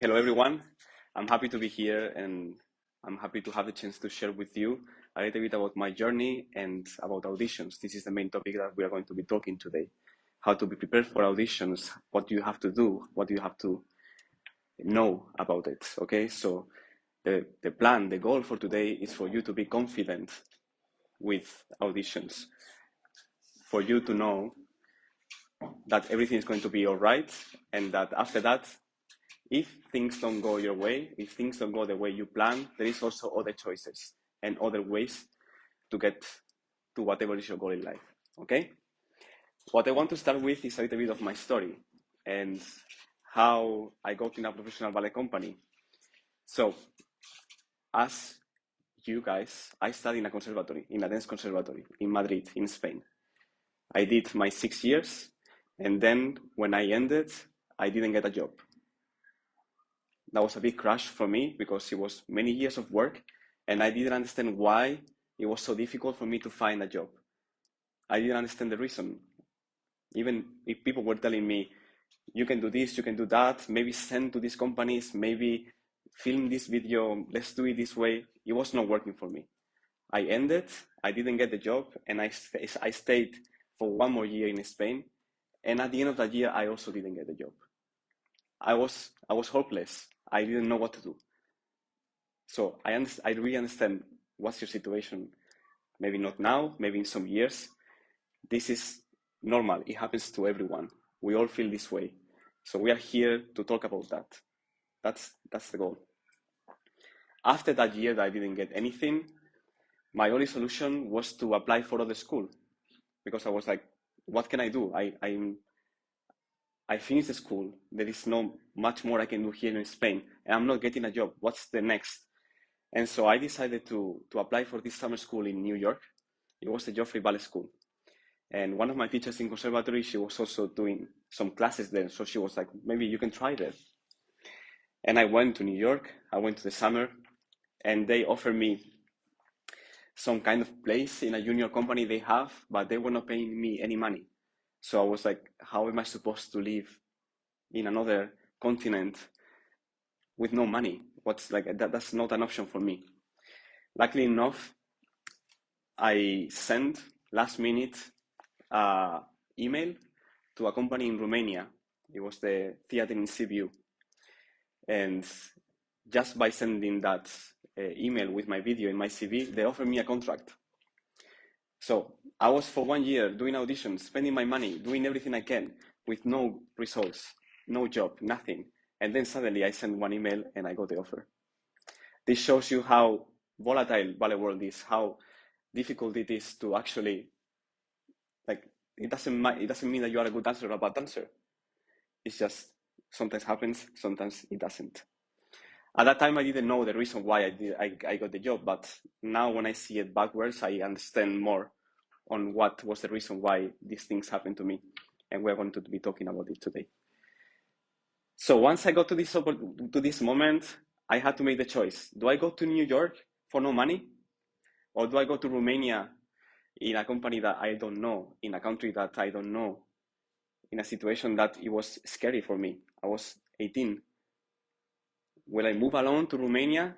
Hello, everyone. I'm happy to be here and I'm happy to have the chance to share with you a little bit about my journey and about auditions. This is the main topic that we are going to be talking today. How to be prepared for auditions, what do you have to do, what do you have to know about it. Okay, so the plan, the goal for today is for you to be confident with auditions, for you to know that everything is going to be all right, and that after that, if things don't go your way, if things don't go the way you plan, there is also other choices and other ways to get to whatever is your goal in life. Okay? What I want to start with is a little bit of my story and how I got in a professional ballet company. So, as you guys, I studied in a conservatory, in a dance conservatory in Madrid, in Spain. I did my 6 years, and then when I ended, I didn't get a job. That was a big crash for me because it was many years of work and I didn't understand why it was so difficult for me to find a job. I didn't understand the reason. Even if people were telling me, you can do this, you can do that, maybe send to these companies, maybe film this video, let's do it this way, it was not working for me. I ended, I didn't get the job, and I stayed for one more year in Spain. And at the end of that year, I also didn't get the job. I was hopeless. I didn't know what to do. So I really understand what's your situation. Maybe not now, maybe in some years. This is normal. It happens to everyone. We all feel this way. So we are here to talk about that. That's the goal. After that year that I didn't get anything, my only solution was to apply for other school because I was like, what can I do? I finished the school. There is no much more I can do here in Spain, and I'm not getting a job. What's the next? And so I decided to apply for this summer school in New York. It was the Joffrey Ballet School. And one of my teachers in conservatory, she was also doing some classes there. So she was like, maybe you can try that. And I went to New York. I went to the summer and they offered me some kind of place in a junior company they have, but they were not paying me any money. So I was like, how am I supposed to live in another continent with no money? What's like that's not an option for me. Luckily enough, I sent last minute email to a company in Romania. It was the theater in Sibiu. And just by sending that email with my video in my CV, they offered me a contract. So I was for 1 year doing auditions, spending my money, doing everything I can with no results, no job, nothing. And then suddenly I sent one email and I got the offer. This shows you how volatile ballet world is, how difficult it is to actually, like, it doesn't mean that you are a good dancer or a bad dancer. It's just sometimes happens, sometimes it doesn't. At that time, I didn't know the reason why I got the job, but now when I see it backwards, I understand more on what was the reason why these things happened to me, and we're going to be talking about it today. So once I got to this moment, I had to make the choice. Do I go to New York for no money? Or do I go to Romania in a company that I don't know, in a country that I don't know, in a situation that it was scary for me? I was 18. Will I move alone to Romania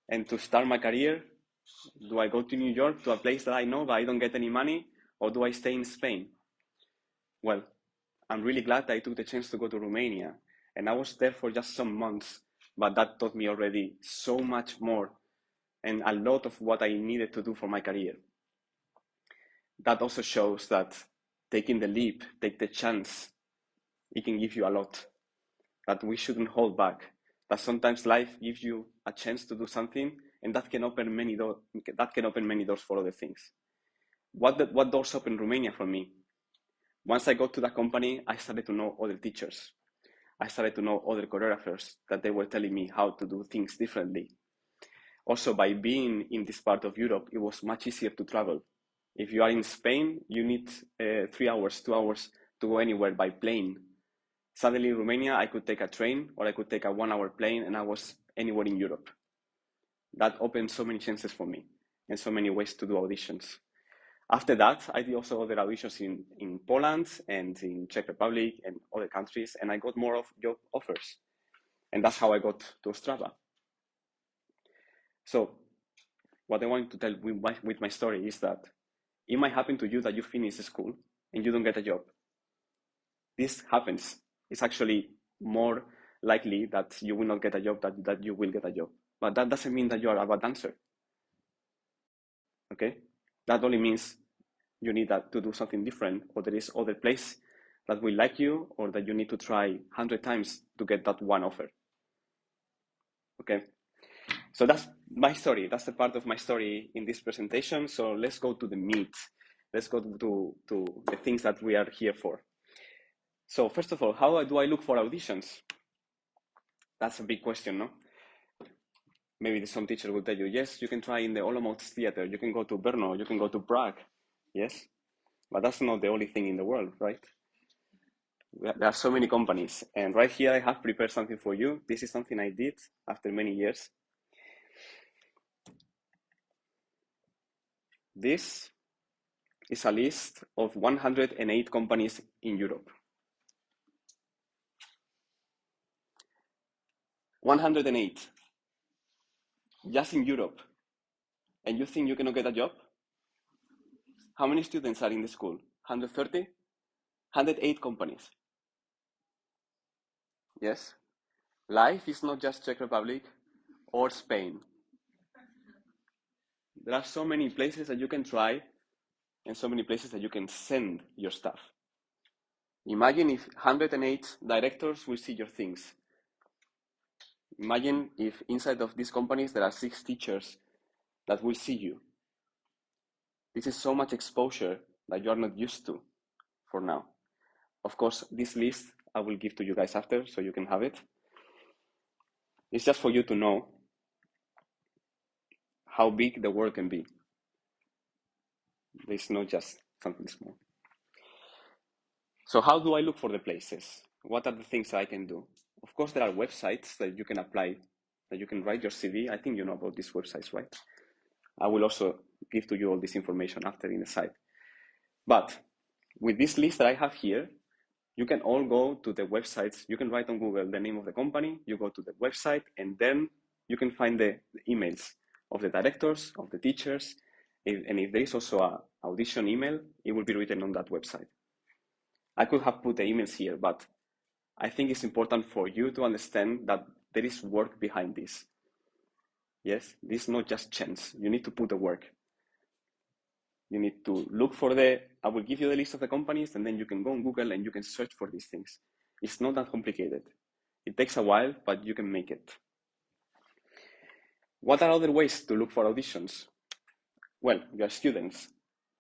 and to start my career? Do I go to New York, to a place that I know but I don't get any money? Or do I stay in Spain? Well, I'm really glad that I took the chance to go to Romania. And I was there for just some months, but that taught me already so much more and a lot of what I needed to do for my career. That also shows that taking the leap, take the chance, it can give you a lot. That we shouldn't hold back. That sometimes life gives you a chance to do something, and that can open many doors for other things. What doors opened Romania for me? Once I got to that company, I started to know other teachers. I started to know other choreographers that they were telling me how to do things differently. Also, by being in this part of Europe, it was much easier to travel. If you are in Spain, you need 3 hours, 2 hours to go anywhere by plane. Suddenly in Romania, I could take a train or I could take a 1 hour plane and I was anywhere in Europe. That opened so many chances for me and so many ways to do auditions. After that, I did also other auditions in Poland and in Czech Republic and other countries, and I got more of job offers. And that's how I got to Strava. So what I want to tell with my story is that it might happen to you that you finish school and you don't get a job. This happens. It's actually more likely that you will not get a job than that you will get a job. But that doesn't mean that you are a bad dancer. Okay? That only means you need to do something different, or there is other place that will like you, or that you need to try 100 times to get that one offer. Okay? So that's my story. That's the part of my story in this presentation. So let's go to the meat. Let's go to the things that we are here for. So first of all, how do I look for auditions? That's a big question, no? Maybe some teacher will tell you, yes, you can try in the Olomouc theater. You can go to Brno. You can go to Prague. Yes, but that's not the only thing in the world, right? There are so many companies. And right here, I have prepared something for you. This is something I did after many years. This is a list of 108 companies in Europe. 108. Just in Europe. And you think you cannot get a job? How many students are in the school? 130? 108 companies. Yes? Life is not just Czech Republic or Spain. There are so many places that you can try and so many places that you can send your stuff. Imagine if 108 directors will see your things. Imagine if inside of these companies there are 6 teachers that will see you. This is so much exposure that you are not used to for now. Of course, this list I will give to you guys after, so you can have it. It's just for you to know how big the world can be. It's not just something small. So how do I look for the places? What are the things that I can do? Of course, there are websites that you can apply, that you can write your CV. I think you know about these websites, right? I will also give to you all this information after in the site. But with this list that I have here, you can all go to the websites. You can write on Google the name of the company, you go to the website, and then you can find the emails of the directors, of the teachers, and if there is also an audition email, it will be written on that website. I could have put the emails here, but I think it's important for you to understand that there is work behind this. Yes, this is not just chance. You need to put the work. You need to look for I will give you the list of the companies, and then you can go on Google and you can search for these things. It's not that complicated. It takes a while, but you can make it. What are other ways to look for auditions? Well, you are students.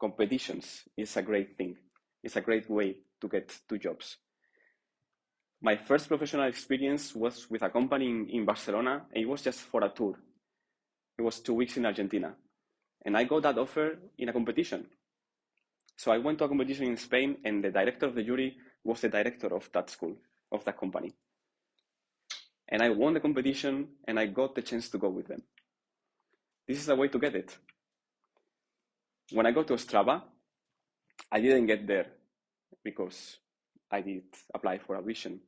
Competitions is a great thing. It's a great way to get 2 jobs. My first professional experience was with a company in Barcelona, and it was just for a tour. It was 2 weeks in Argentina. And I got that offer in a competition. So I went to a competition in Spain, and the director of the jury was the director of that school, of that company. And I won the competition, and I got the chance to go with them. This is a way to get it. When I go to Strava, I didn't get there because I did apply for audition.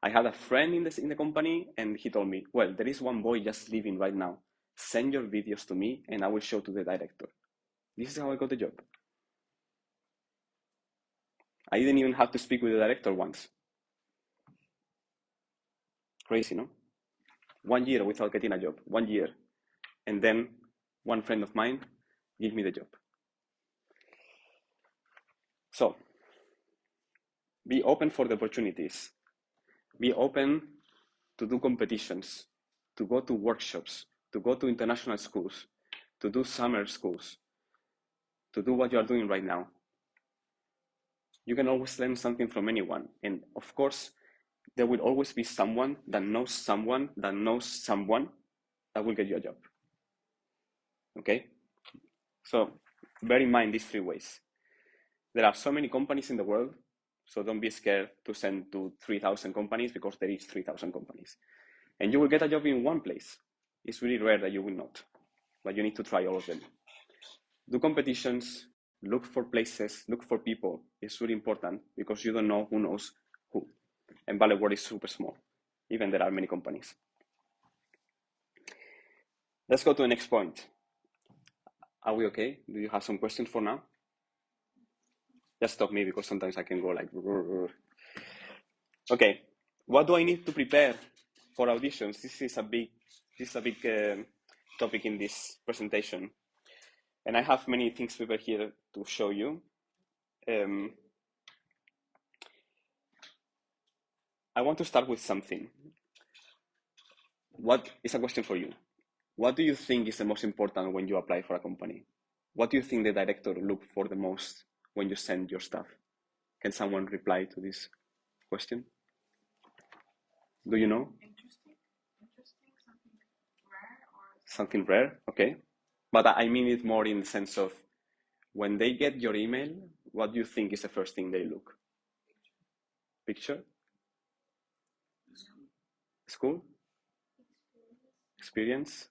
I had a friend in the company, and he told me, well, there is one boy just leaving right now. Send your videos to me, and I will show to the director. This is how I got the job. I didn't even have to speak with the director once. Crazy, no? 1 year without getting a job, 1 year. And then one friend of mine gave me the job. So, be open for the opportunities. Be open to do competitions, to go to workshops, to go to international schools, to do summer schools, to do what you are doing right now. You can always learn something from anyone. And of course, there will always be someone that knows someone that knows someone that will get you a job. Okay? So bear in mind these 3 ways. There are so many companies in the world, so don't be scared to send to 3,000 companies, because there is 3,000 companies. And you will get a job in one place. It's really rare that you will not, but you need to try all of them. Do competitions, look for places, look for people. It's really important, because you don't know who knows who. And ballet world is super small. even there are many companies. Let's go to the next point. Are we okay? Do you have some questions for now? Just stop me because sometimes I can go like... Okay, what do I need to prepare for auditions? This is a big topic in this presentation. And I have many things prepared here to show you. I want to start with something. What is a question for you? What do you think is the most important when you apply for a company? What do you think the director look for the most when you send your stuff? Can someone reply to this question? Do you know? Interesting, Something rare, okay. But I mean it more in the sense of when they get your email, what do you think is the first thing they look? Picture? School? Experience?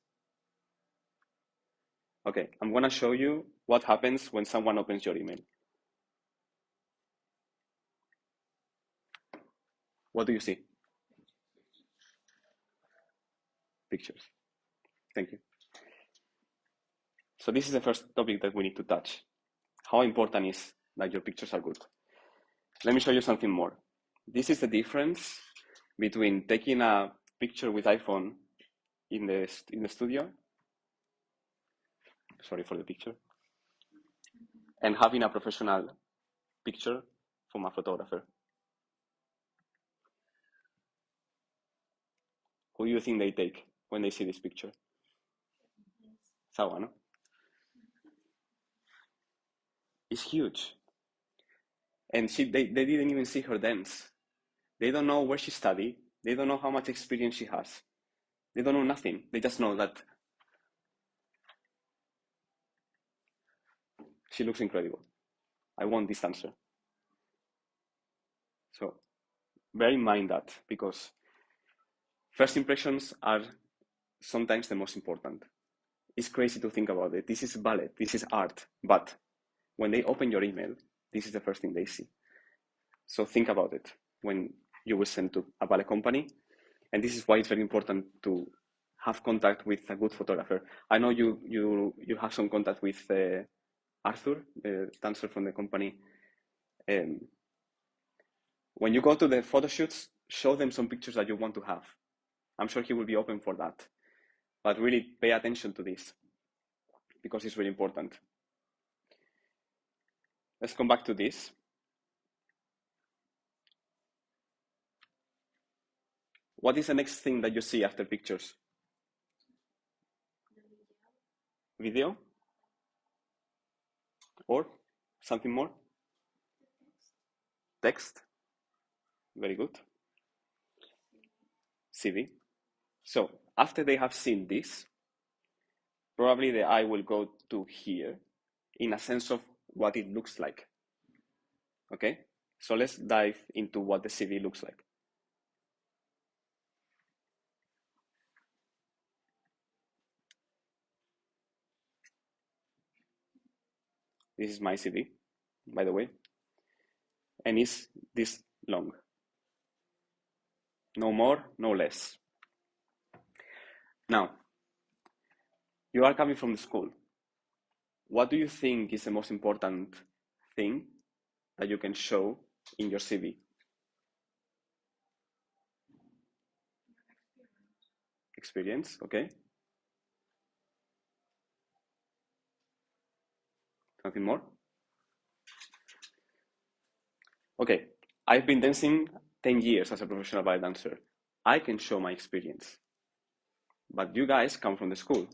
Okay, I'm gonna show you what happens when someone opens your email. What do you see? Pictures. Thank you. So this is the first topic that we need to touch. How important is that your pictures are good? Let me show you something more. This is the difference between taking a picture with iPhone in the studio. Sorry for the picture. And having a professional picture from a photographer. Who do you think they take when they see this picture? Sawa, no? It's huge. And they didn't even see her dance. They don't know where she studied. They don't know how much experience she has. They don't know nothing. They just know that she looks incredible. I want this dancer. So bear in mind that, because first impressions are sometimes the most important. It's crazy to think about it. This is ballet, this is art, but when they open your email, this is the first thing they see. So think about it when you will send to a ballet company. And this is why it's very important to have contact with a good photographer. I know you have some contact with Arthur, the dancer from the company. When you go to the photo shoots, show them some pictures that you want to have. I'm sure he will be open for that. But really pay attention to this because it's really important. Let's come back to this. What is the next thing that you see after pictures? Video? Or something more? Text? Very good. CV. So after they have seen this, probably the eye will go to here in a sense of what it looks like. Okay? So let's dive into what the CV looks like. This is my CV, by the way. And it's this long. No more, no less. Now, you are coming from the school. What do you think is the most important thing that you can show in your CV? Experience, okay. Something more? Okay, I've been dancing 10 years as a professional ballet dancer. I can show my experience. But you guys come from the school.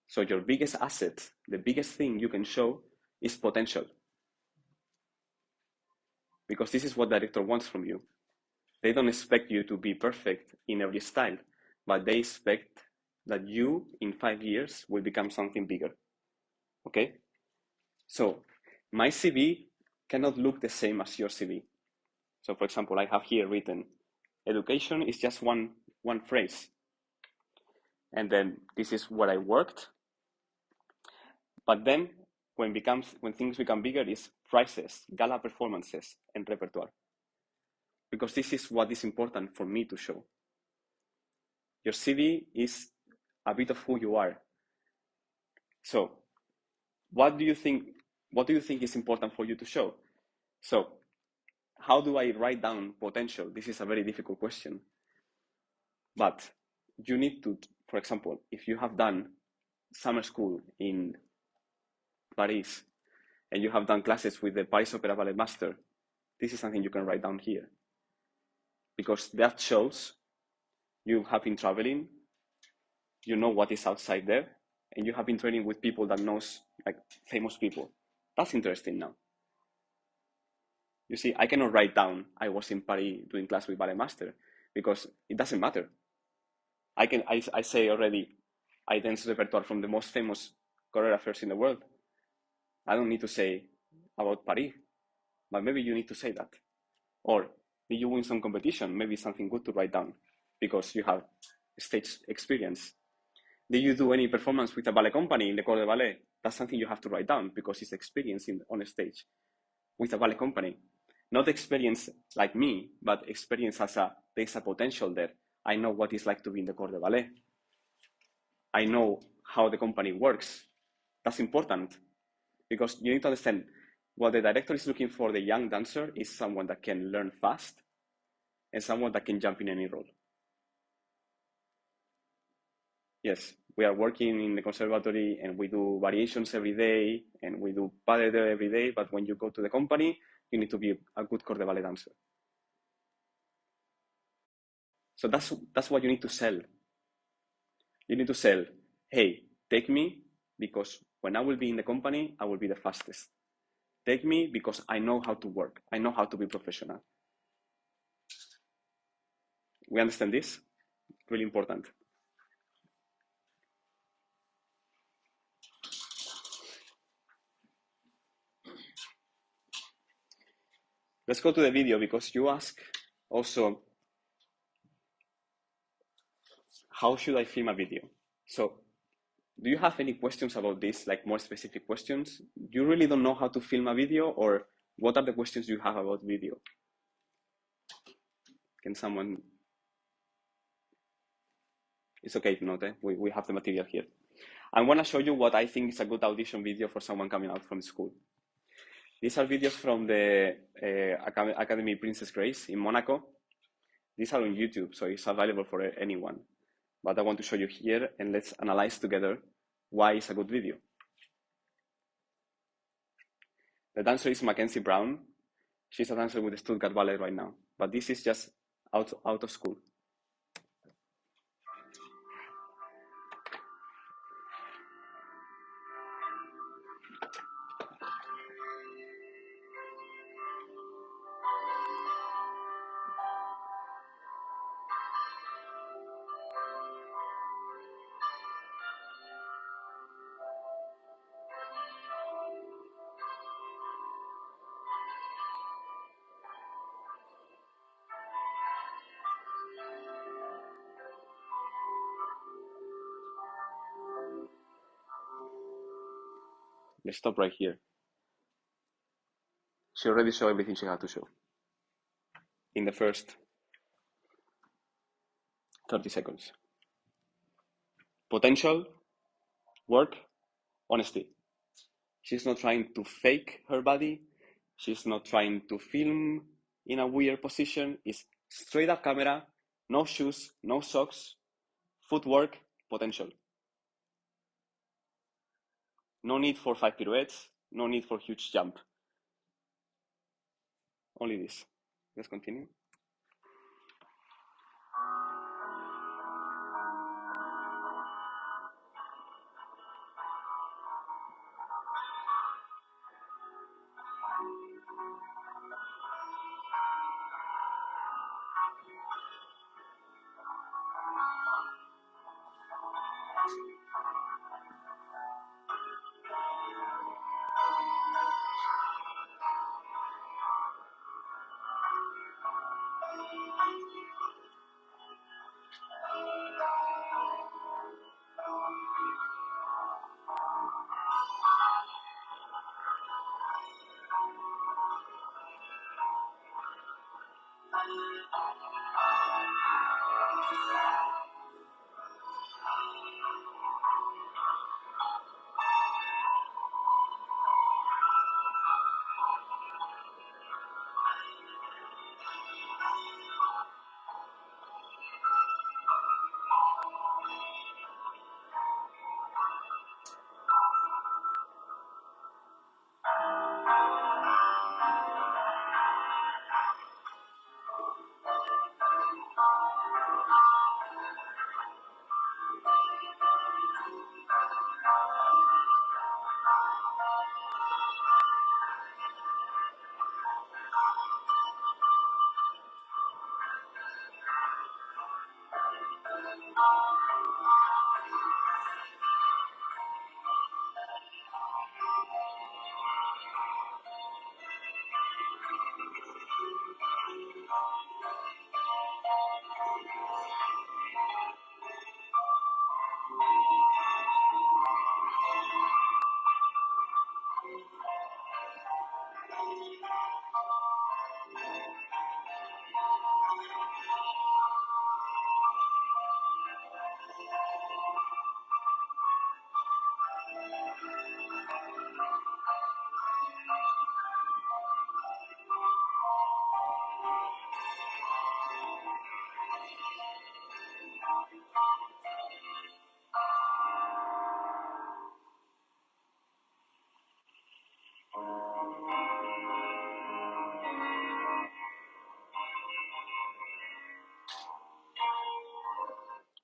So your biggest asset, the biggest thing you can show is potential. Because this is what the director wants from you. They don't expect you to be perfect in every style, but they expect that you, in 5 years, will become something bigger. Okay? So my CV cannot look the same as your CV. So for example, I have here written, education is just one phrase. And then this is where I worked. But then when things become bigger is prices, gala performances, and repertoire. Because this is what is important for me to show. Your CV is a bit of who you are. So what do you think is important for you to show? So how do I write down potential? This is a very difficult question. But you need to, for example, if you have done summer school in Paris and you have done classes with the Paris Opera Ballet Master, this is something you can write down here. Because that shows you have been traveling, you know what is outside there, and you have been training with people that knows, like famous people. That's interesting now. You see, I cannot write down I was in Paris doing class with ballet master because it doesn't matter. I say already, I dance repertoire from the most famous choreographers in the world. I don't need to say about Paris, but maybe you need to say that. Or did you win some competition? Maybe something good to write down because you have stage experience. Did you do any performance with a ballet company in the corps de ballet? That's something you have to write down because it's experience on a stage with a ballet company. Not experience like me, but experience there's a potential there. I know what it's like to be in the corps de ballet. I know how the company works. That's important because you need to understand what the director is looking for. The young dancer is someone that can learn fast and someone that can jump in any role. Yes, we are working in the conservatory and we do variations every day and we do ballet every day, but when you go to the company, you need to be a good corps de ballet dancer. So that's what you need to sell. You need to sell, hey, take me because when I will be in the company, I will be the fastest. Take me because I know how to work. I know how to be professional. We understand this? Really important. Let's go to the video because you ask also, how should I film a video? So do you have any questions about this, like more specific questions? You really don't know how to film a video, or what are the questions you have about video? Can someone? It's okay if not, we have the material here. I'm going to show you what I think is a good audition video for someone coming out from school. These are videos from the Academy Princess Grace in Monaco. These are on YouTube, so it's available for anyone. But I want to show you here, and let's analyze together why it's a good video. The dancer is Mackenzie Brown. She's a dancer with the Stuttgart Ballet right now, but this is just out of school. Let's stop right here. She already showed everything she had to show in the first 30 seconds. Potential, work, honesty. She's not trying to fake her body. She's not trying to film in a weird position. It's straight up camera, no shoes, no socks, footwork, potential. No need for 5 pirouettes, no need for huge jump. Only this. Let's continue.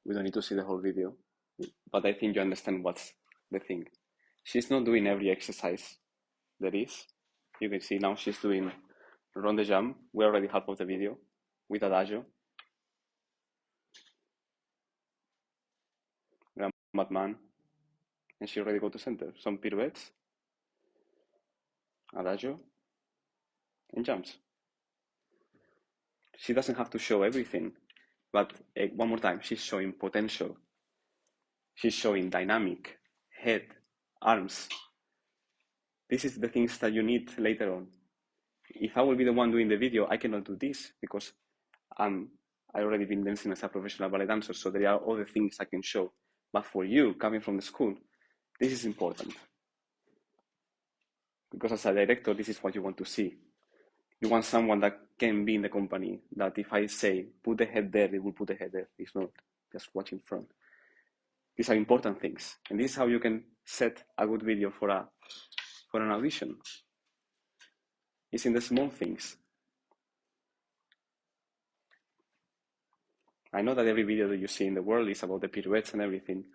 We don't need to see the whole video, but I think you understand what's the thing. She's not doing every exercise there is. You can see now she's doing rond de jambe. We already half of the video with adagio. Grand Batman. And she already go to center. Some pirouettes, adagio, and jumps. She doesn't have to show everything, but one more time, she's showing potential. She's showing dynamic, head, arms. This is the things that you need later on. If I will be the one doing the video, I cannot do this because I already been dancing as a professional ballet dancer, so there are other things I can show. But for you, coming from the school, this is important. Because as a director, this is what you want to see. You want someone that can be in the company, that if I say, put the head there, they will put the head there. It's not just watching front. These are important things. And this is how you can set a good video for an audition. It's in the small things. I know that every video that you see in the world is about the pirouettes and everything,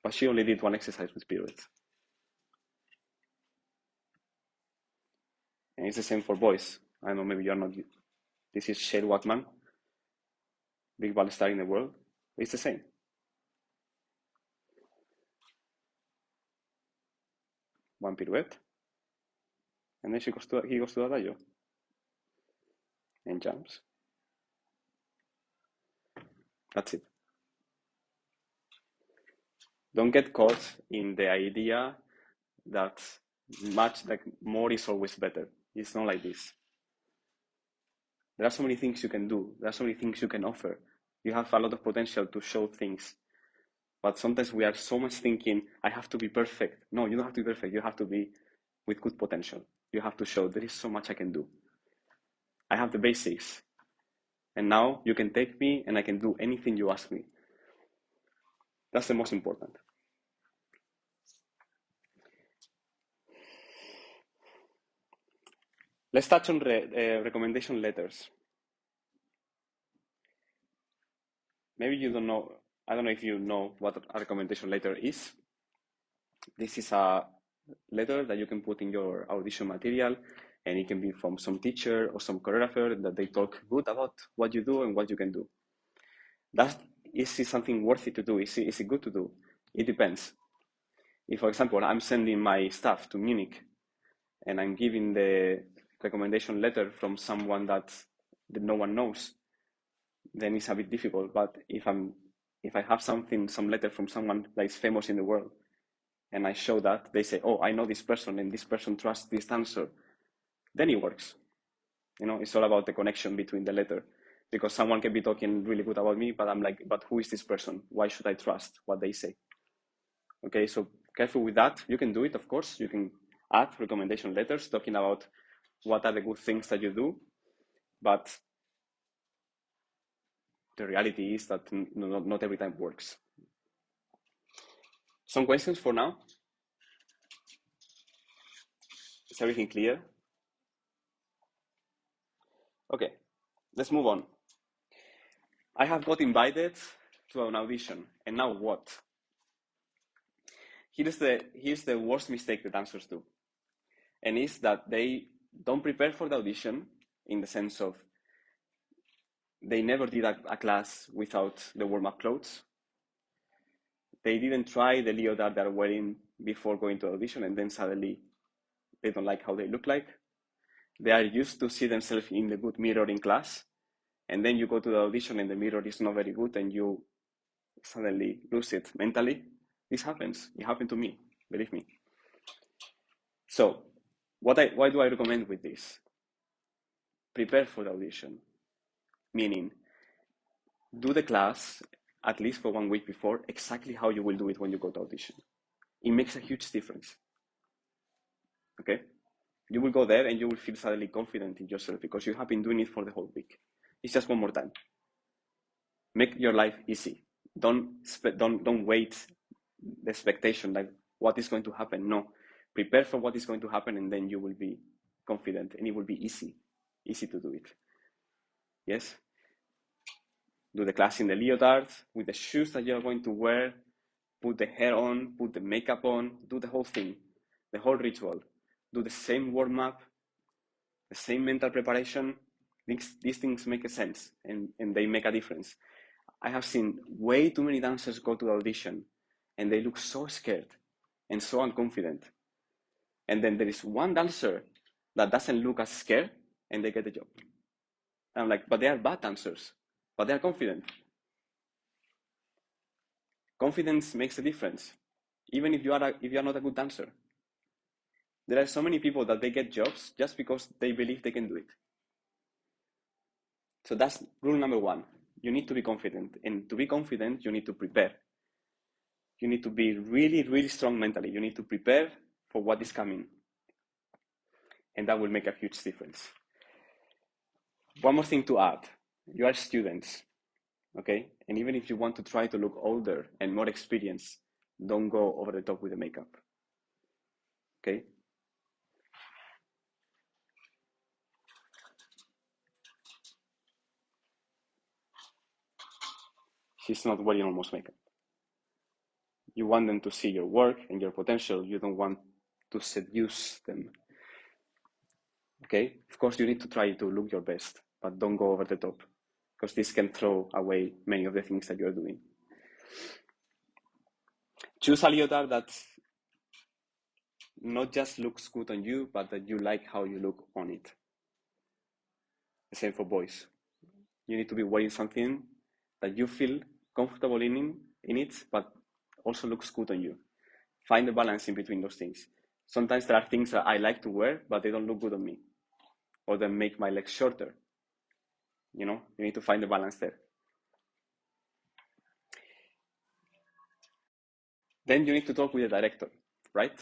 but she only did one exercise with pirouettes. And it's the same for boys. I know maybe you're not. This is Shane Watman, big ballet star in the world. It's the same. One pirouette, and then he goes to adagio and jumps. That's it. Don't get caught in the idea that more is always better. It's not like this. There are so many things you can do. There are so many things you can offer. You have a lot of potential to show things. But sometimes we are so much thinking, I have to be perfect. No, you don't have to be perfect. You have to be with good potential. You have to show there is so much I can do. I have the basics. And now you can take me and I can do anything you ask me. That's the most important. Let's touch on recommendation letters. Maybe you don't know, I don't know if you know what a recommendation letter is. This is a letter that you can put in your audition material, and it can be from some teacher or some choreographer that they talk good about what you do and what you can do. Is it something worthy to do? Is it good to do? It depends. If, for example, I'm sending my staff to Munich and I'm giving the recommendation letter from someone that no one knows, then it's a bit difficult. But if I have some letter from someone that is famous in the world, and I show that, they say, oh, I know this person and this person trusts this dancer, then it works. It's all about the connection between the letter, because someone can be talking really good about me, but I'm like, but who is this person? Why should I trust what they say? Okay, so careful with that. You can do it, of course. You can add recommendation letters talking about what are the good things that you do, but the reality is that not every time works. Some questions for now? Is everything clear? Okay, let's move on. I have got invited to an audition, and now what? Here's the worst mistake the dancers do, and it's that they don't prepare for the audition in the sense of they never did a class without the warm-up clothes. they didn't try the leotard they're wearing before going to audition, and then suddenly they don't like how they look like. They are used to see themselves in the good mirror in class, and then you go to the audition and the mirror is not very good and you suddenly lose it mentally. This happens. It happened to me, believe me. So why do I recommend with this? Prepare for the audition, meaning do the class at least for 1 week before, exactly how you will do it when you go to audition. It makes a huge difference. Okay? You will go there and you will feel suddenly confident in yourself because you have been doing it for the whole week. It's just one more time. Make your life easy. Don't wait the expectation like what is going to happen. No, prepare for what is going to happen, and then you will be confident and it will be easy to do it. Yes? Do the class in the leotard with the shoes that you're going to wear, put the hair on, put the makeup on, do the whole thing, the whole ritual. Do the same warm-up, the same mental preparation. These things make a sense and they make a difference. I have seen way too many dancers go to the audition and they look so scared and so unconfident. And then there is one dancer that doesn't look as scared and they get the job. And I'm like, but they are bad dancers, but they are confident. Confidence makes a difference, even if you are not a good dancer. There are so many people that they get jobs just because they believe they can do it. So that's rule number one. You need to be confident. And to be confident, you need to prepare. You need to be really, really strong mentally. You need to prepare for what is coming. And that will make a huge difference. One more thing to add. You are students, okay? And even if you want to try to look older and more experienced, don't go over the top with the makeup, okay? She's not wearing almost makeup. You want them to see your work and your potential. You don't want to seduce them. Okay? Of course, you need to try to look your best, but don't go over the top because this can throw away many of the things that you're doing. Choose a leotard that not just looks good on you, but that you like how you look on it. The same for boys. You need to be wearing something that you feel comfortable in it, but also looks good on you. Find the balance in between those things. Sometimes there are things that I like to wear, but they don't look good on me, or they make my legs shorter. You know, you need to find the balance there. Then you need to talk with the director, right?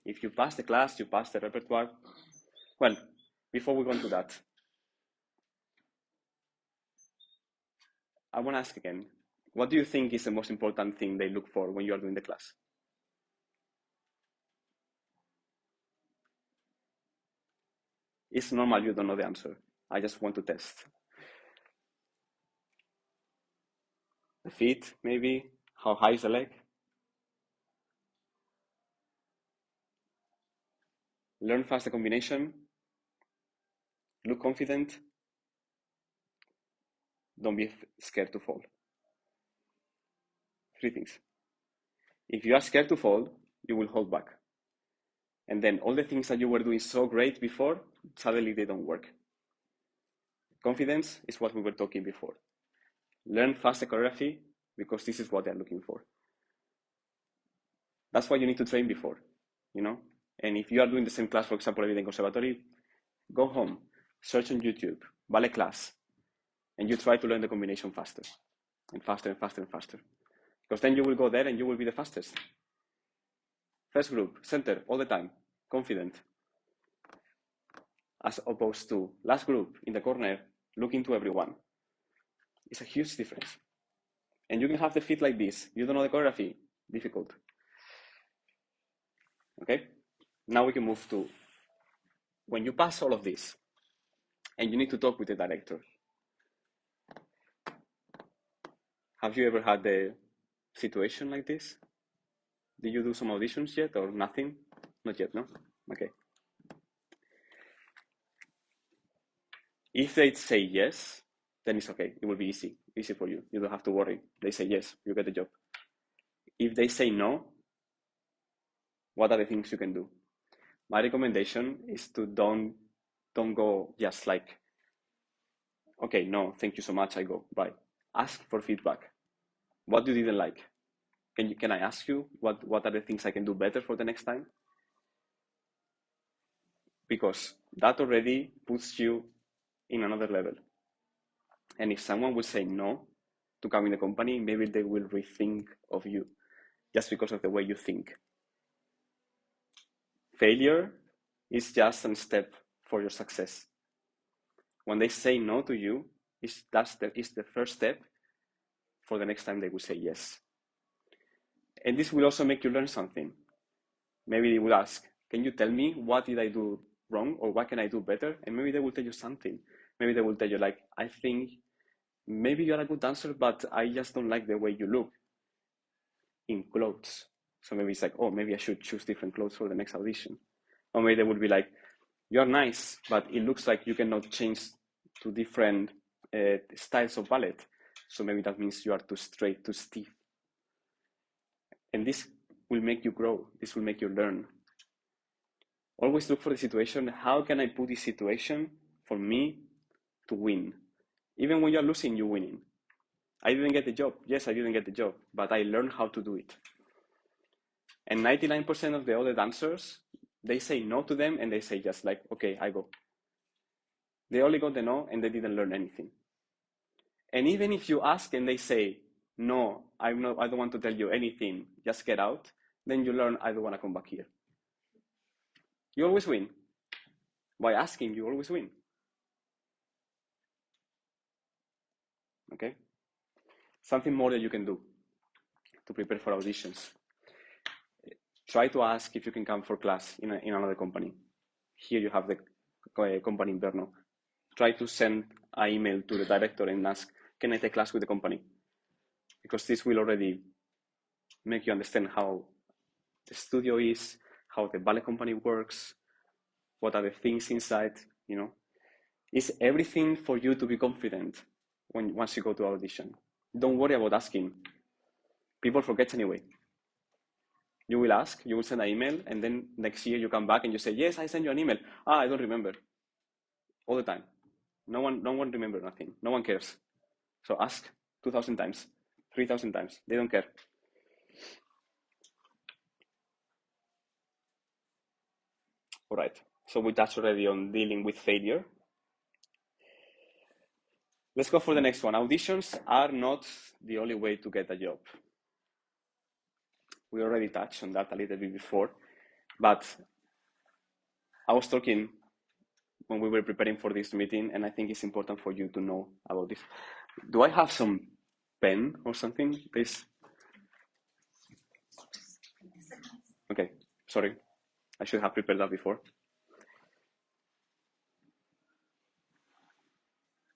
If you pass the class, you pass the repertoire. Well, before we go into that, I want to ask again, what do you think is the most important thing they look for when you are doing the class? It's normal you don't know the answer. I just want to test. The feet, maybe? How high is the leg? Learn fast the combination. Look confident. Don't be scared to fall. 3 things. If you are scared to fall, you will hold back. And then all the things that you were doing so great before, suddenly they don't work. Confidence is what we were talking before. Learn fast the choreography because this is what they're looking for. That's why you need to train before, you know? And if you are doing the same class, for example, every day in conservatory, go home, search on YouTube, ballet class, and you try to learn the combination faster and faster and faster and faster. Because then you will go there and you will be the fastest. First group, center, all the time, confident. As opposed to last group, in the corner, looking to everyone. It's a huge difference. And you can have the feet like this. You don't know the choreography, difficult. Okay? Now we can move to when you pass all of this and you need to talk with the director. Have you ever had a situation like this? Did you do some auditions yet or nothing? Not yet, no? Okay. If they say yes, then it's okay. It will be easy for you. You don't have to worry. They say yes, you get the job. if they say no, what are the things you can do? My recommendation is to don't go just like, okay, no, thank you so much, I go, bye. Ask for feedback. What you didn't like? Can I ask you what are the things I can do better for the next time? Because that already puts you in another level. And if someone will say no to come in the company, maybe they will rethink of you just because of the way you think. Failure is just a step for your success. When they say no to you, is the first step for the next time they will say yes. And this will also make you learn something. Maybe they will ask, can you tell me what did I do wrong or what can I do better? And maybe they will tell you something. Maybe they will tell you like, I think maybe you're a good dancer, but I just don't like the way you look in clothes. So maybe it's like, oh, maybe I should choose different clothes for the next audition. Or maybe they would be like, you're nice, but it looks like you cannot change to different styles of ballet. So maybe that means you are too straight, too stiff. And this will make you grow. This will make you learn. Always look for the situation. How can I put this situation for me to win? Even when you're losing, you're winning. I didn't get the job. Yes, I didn't get the job, but I learned how to do it. And 99% of the other dancers, they say no to them and they say just like, okay, I go. They only got the no and they didn't learn anything. And even if you ask and they say, no, I don't want to tell you anything, just get out, then you learn, I don't want to come back here. You always win. By asking, you always win. Okay? Something more that you can do to prepare for auditions. Try to ask if you can come for class in another company. Here you have the company in Brno. Try to send an email to the director and ask, can I take class with the company? Because this will already make you understand how the studio is, how the ballet company works, what are the things inside, you know. It's everything for you to be confident once you go to audition. Don't worry about asking. People forget anyway. You will ask, you will send an email, and then next year you come back and you say, yes, I sent you an email. I don't remember. All the time. No one remembers nothing. No one cares. So ask 2,000 times, 3,000 times. They don't care. All right. So we touched already on dealing with failure. Let's go for the next one. Auditions are not the only way to get a job. We already touched on that a little bit before, but I was talking when we were preparing for this meeting, and I think it's important for you to know about this. Do I have some pen or something, please? Okay, sorry. I should have prepared that before.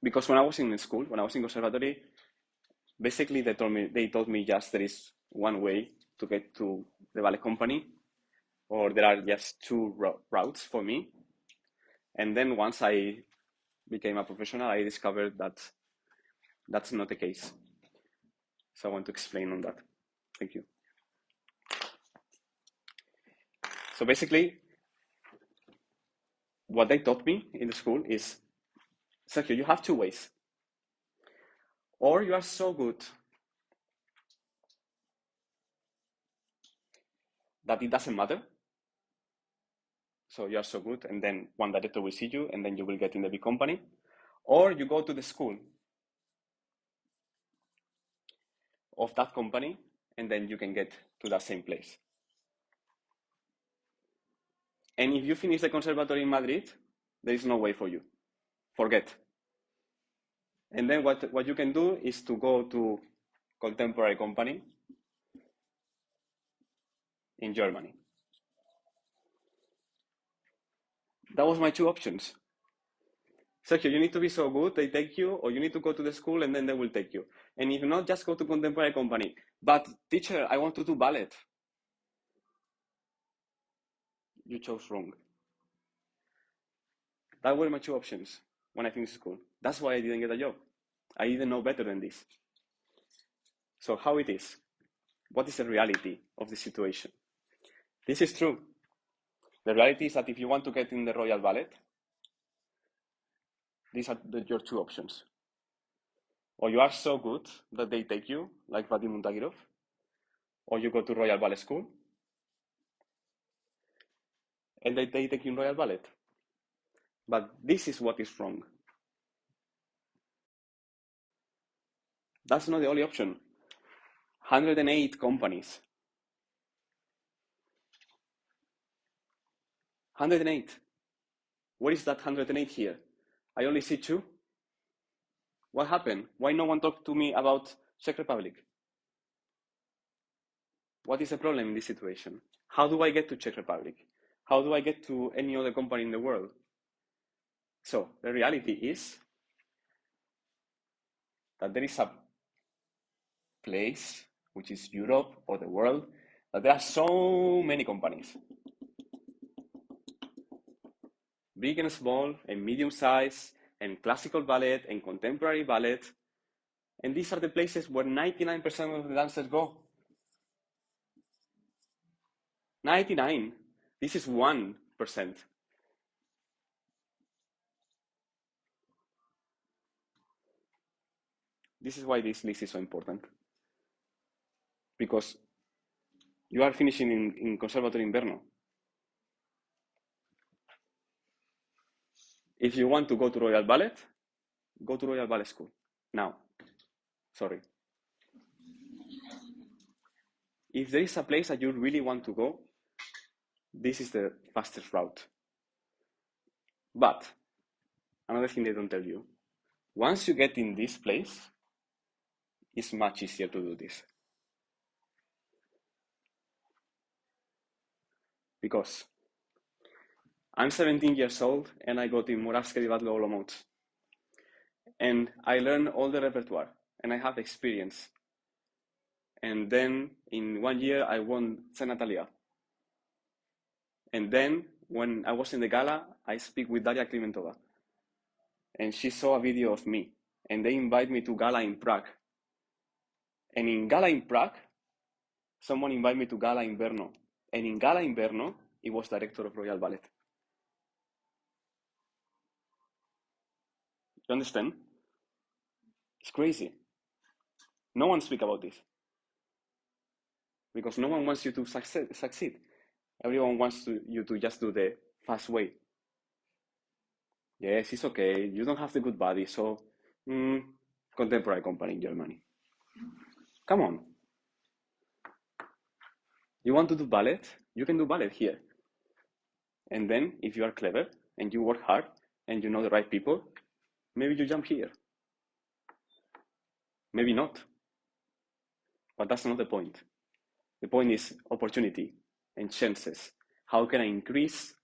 Because when I was in school, when I was in conservatory, basically they told me just there is one way to get to the ballet company, or there are just two routes for me. And then once I became a professional, I discovered that that's not the case. So I want to explain on that. Thank you. So basically, what they taught me in the school is, Sergio, you have two ways. Or you are so good that it doesn't matter. So you are so good, and then one director will see you, and then you will get in the big company. Or you go to the school of that company, and then you can get to that same place. And if you finish the conservatory in Madrid, there is no way for you. Forget. And then what you can do is to go to contemporary company in Germany. That was my two options. Sergio, you need to be so good, they take you, or you need to go to the school and then they will take you. And if not, just go to contemporary company. But teacher, I want to do ballet. You chose wrong. That were my two options when I finished school. That's why I didn't get a job. I didn't know better than this. So how it is? what is the reality of the situation? This is true. The reality is that if you want to get in the Royal Ballet, these are your two options. Or you are so good that they take you, like Vadim Muntagirov, or you go to Royal Ballet School, and they take you in Royal Ballet. But this is what is wrong. That's not the only option. 108 companies. 108. Where is that 108 here? I only see 2. What happened? Why no one talked to me about Czech Republic? What is the problem in this situation? How do I get to Czech Republic? How do I get to any other company in the world? So the reality is that there is a place, which is Europe or the world, that there are so many companies. Big and small and medium size and classical ballet and contemporary ballet. And these are the places where 99% of the dancers go. 99. This is 1%. This is why this list is so important. Because you are finishing in conservatory in Brno. If you want to go to Royal Ballet, go to Royal Ballet School. Now. Sorry. If there is a place that you really want to go, this is the fastest route. But another thing they don't tell you, once you get in this place, it's much easier to do this. Because I'm 17 years old and I go to Moravského divadlo Olomouc. And I learn all the repertoire and I have experience. And then in 1 year I won St. Natalia. And then when I was in the gala, I speak with Daria Klimentova. And she saw a video of me. And they invite me to gala in Prague. And in gala in Prague, someone invited me to gala in Brno. And in gala in Brno, he was director of Royal Ballet. You understand? It's crazy. No one speaks about this. Because no one wants you to succeed. Everyone wants you to just do the fast way. Yes, it's okay. You don't have the good body, so contemporary company in Germany. Come on. You want to do ballet? You can do ballet here. And then, if you are clever and you work hard and you know the right people, maybe you jump here. Maybe not. But that's not the point. The point is opportunity and chances. How can I increase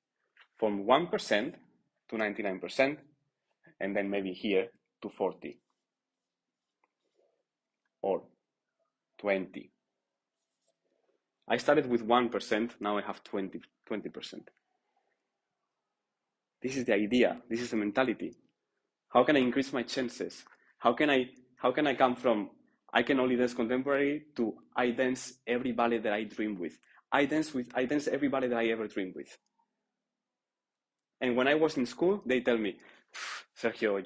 from 1% to 99%, and then maybe here to 40 or 20? I started with 1%, now I have 20%. This is the idea, this is the mentality. How can I increase my chances? How can I come from I can only dance contemporary to I dance every ballet that I dream with? I dance every ballet that I ever dreamed with. And when I was in school, they tell me, Sergio,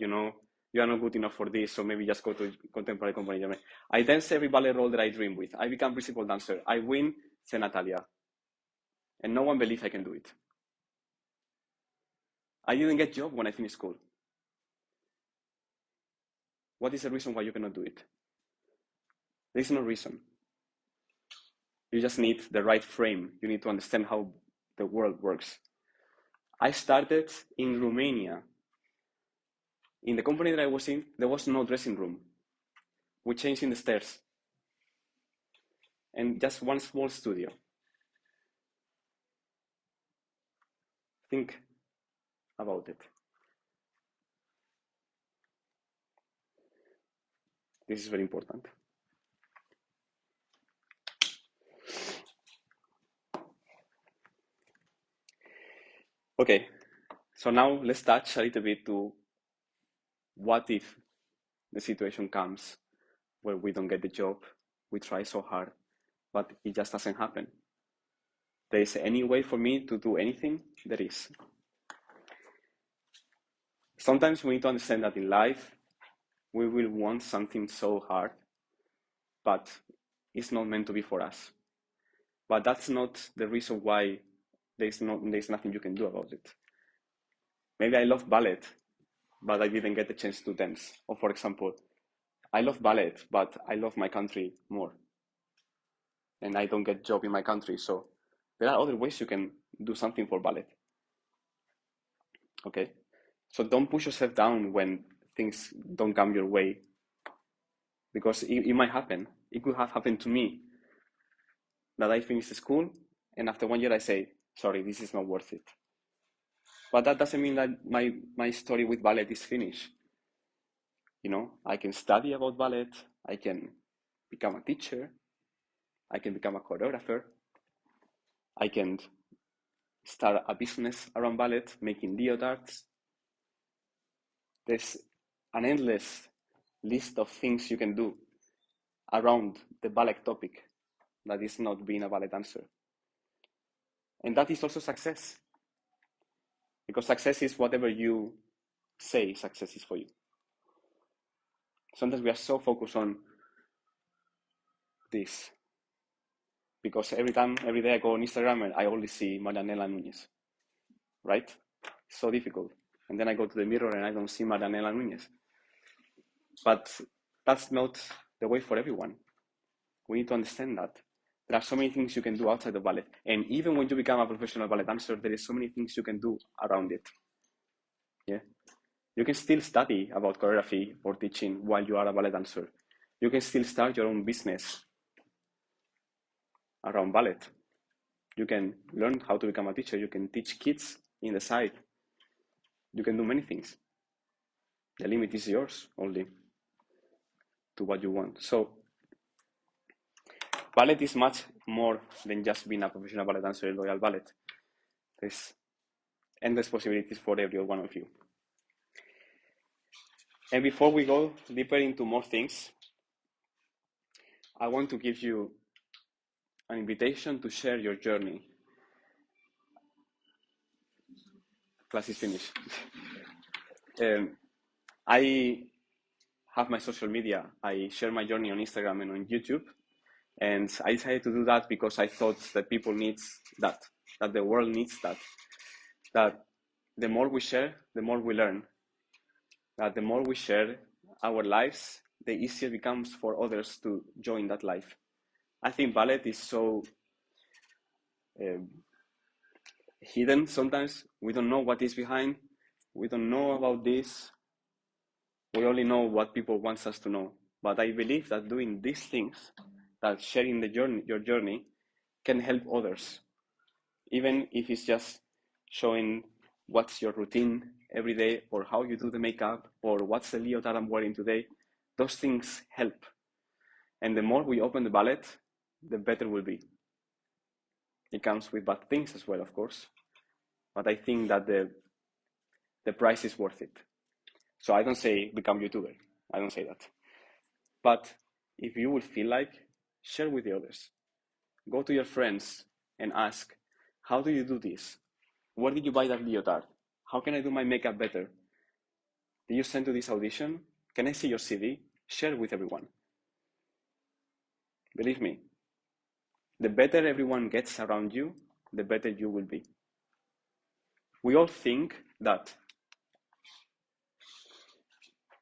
you are not good enough for this, so maybe just go to contemporary company in Germany. I dance every ballet role that I dream with. I become principal dancer. I win St. Natalia. And no one believes I can do it. I didn't get a job when I finished school. What is the reason why you cannot do it? There is no reason. You just need the right frame. You need to understand how the world works. I started in Romania. In the company that I was in, there was no dressing room. We changed in the stairs. And just one small studio. Think about it. This is very important. Okay, so now let's touch a little bit to what if the situation comes where we don't get the job, we try so hard, but it just doesn't happen. There is any way for me to do anything? There is. Sometimes we need to understand that in life, we will want something so hard, but it's not meant to be for us. But that's not the reason why there's nothing you can do about it. Maybe I love ballet, but I didn't get the chance to dance. Or for example, I love ballet, but I love my country more. And I don't get a job in my country, so there are other ways you can do something for ballet. Okay? So don't push yourself down when things don't come your way, because it might happen. It could have happened to me, that I finished school and after 1 year I say, sorry, this is not worth it. But that doesn't mean that my story with ballet is finished. You know, I can study about ballet, I can become a teacher, I can become a choreographer, I can start a business around ballet, making leotards. There's an endless list of things you can do around the ballet topic that is not being a ballet dancer. And that is also success. Because success is whatever you say success is for you. Sometimes we are so focused on this. Because every day I go on Instagram and I only see Marianela Núñez. Right? It's so difficult. And then I go to the mirror and I don't see Marianela Núñez. But that's not the way for everyone. We need to understand that. There are so many things you can do outside of ballet. And even when you become a professional ballet dancer, there is so many things you can do around it. Yeah. You can still study about choreography or teaching while you are a ballet dancer. You can still start your own business around ballet. You can learn how to become a teacher. You can teach kids in the side. You can do many things. The limit is yours only to what you want. So ballet is much more than just being a professional ballet dancer in Royal Ballet. There's endless possibilities for every one of you. And before we go deeper into more things, I want to give you an invitation to share your journey. Class is finished. I have my social media. I share my journey on Instagram and on YouTube. And I decided to do that because I thought that people need that the world needs that the more we share, the more we learn. That the more we share our lives, the easier it becomes for others to join that life. I think ballet is so hidden sometimes. We don't know what is behind. We don't know about this. We only know what people want us to know. But I believe that doing these things, that sharing your journey, can help others. Even if it's just showing what's your routine every day, or how you do the makeup, or what's the leotard I'm wearing today, those things help. And the more we open the ballet, the better we'll be. It comes with bad things as well, of course. But I think that the price is worth it. So I don't say become YouTuber. I don't say that. But if you will feel like, share with the others. Go to your friends and ask, how do you do this? Where did you buy that leotard? How can I do my makeup better? Did you send to this audition? Can I see your CV? Share with everyone. Believe me, the better everyone gets around you, the better you will be. We all think that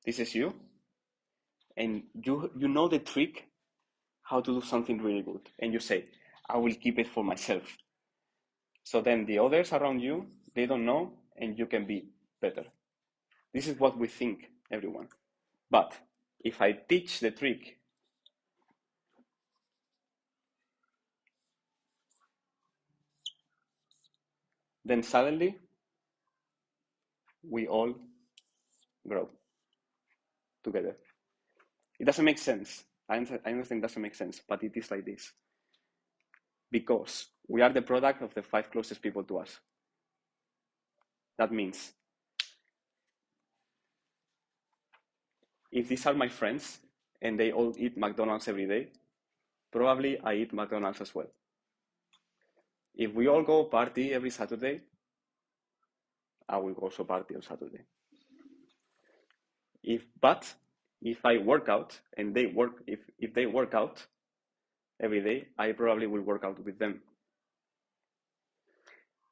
this is you, and you know the trick how to do something really good, and you say, I will keep it for myself. So then the others around you, they don't know, and you can be better. This is what we think, everyone. But if I teach the trick, then suddenly we all grow together. It doesn't make sense. I understand it doesn't make sense, but it is like this. Because we are the product of the 5 closest people to us. That means if these are my friends and they all eat McDonald's every day, probably I eat McDonald's as well. If we all go party every Saturday, I will also party on Saturday. But if I work out and if they work out every day, I probably will work out with them.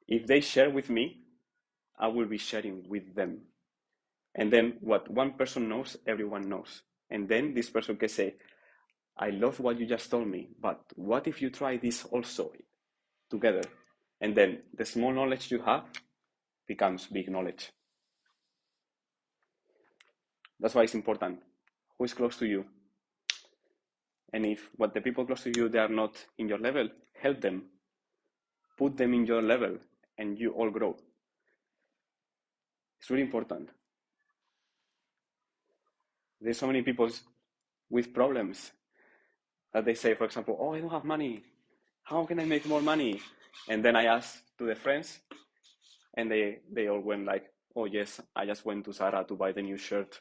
If they share with me, I will be sharing with them. And then what one person knows, everyone knows. And then this person can say, I love what you just told me, but what if you try this also together? And then the small knowledge you have becomes big knowledge. That's why it's important. Who is close to you? And if what the people close to you, they are not in your level, help them. Put them in your level and you all grow. It's really important. There's so many people with problems that they say, for example, oh, I don't have money. How can I make more money? And then I ask to the friends and they all went like, oh yes, I just went to Zara to buy the new shirt.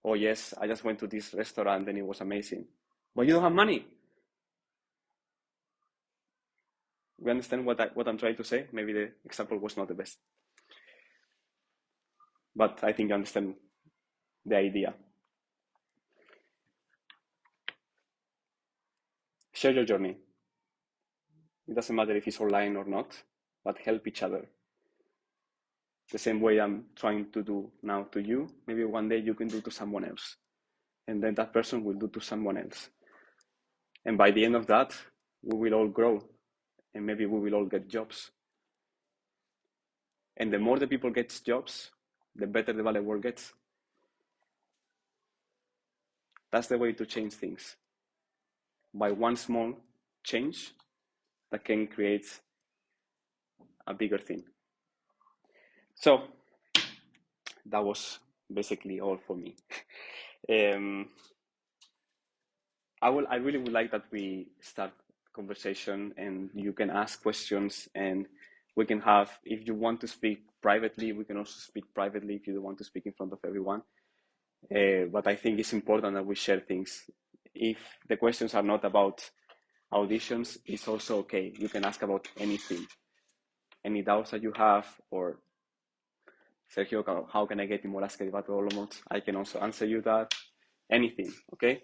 Oh yes, I just went to this restaurant and it was amazing. But you don't have money. We understand what I'm trying to say? Maybe the example was not the best. But I think you understand the idea. Share your journey. It doesn't matter if it's online or not, but help each other. The same way I'm trying to do now to you, maybe one day you can do to someone else. And then that person will do to someone else. And by the end of that, we will all grow. And maybe we will all get jobs. And the more the people get jobs, the better the ballet world gets. That's the way to change things. By one small change that can create a bigger thing. So that was basically all for me. I really would like that we start conversation and you can ask questions and we can have, if you want to speak privately, we can also speak privately if you don't want to speak in front of everyone. But I think it's important that we share things. If the questions are not about auditions, it's also okay. You can ask about anything. Any doubts that you have, or Sergio, how can I get in Moravského Olomouc? I can also answer you that. Anything, okay?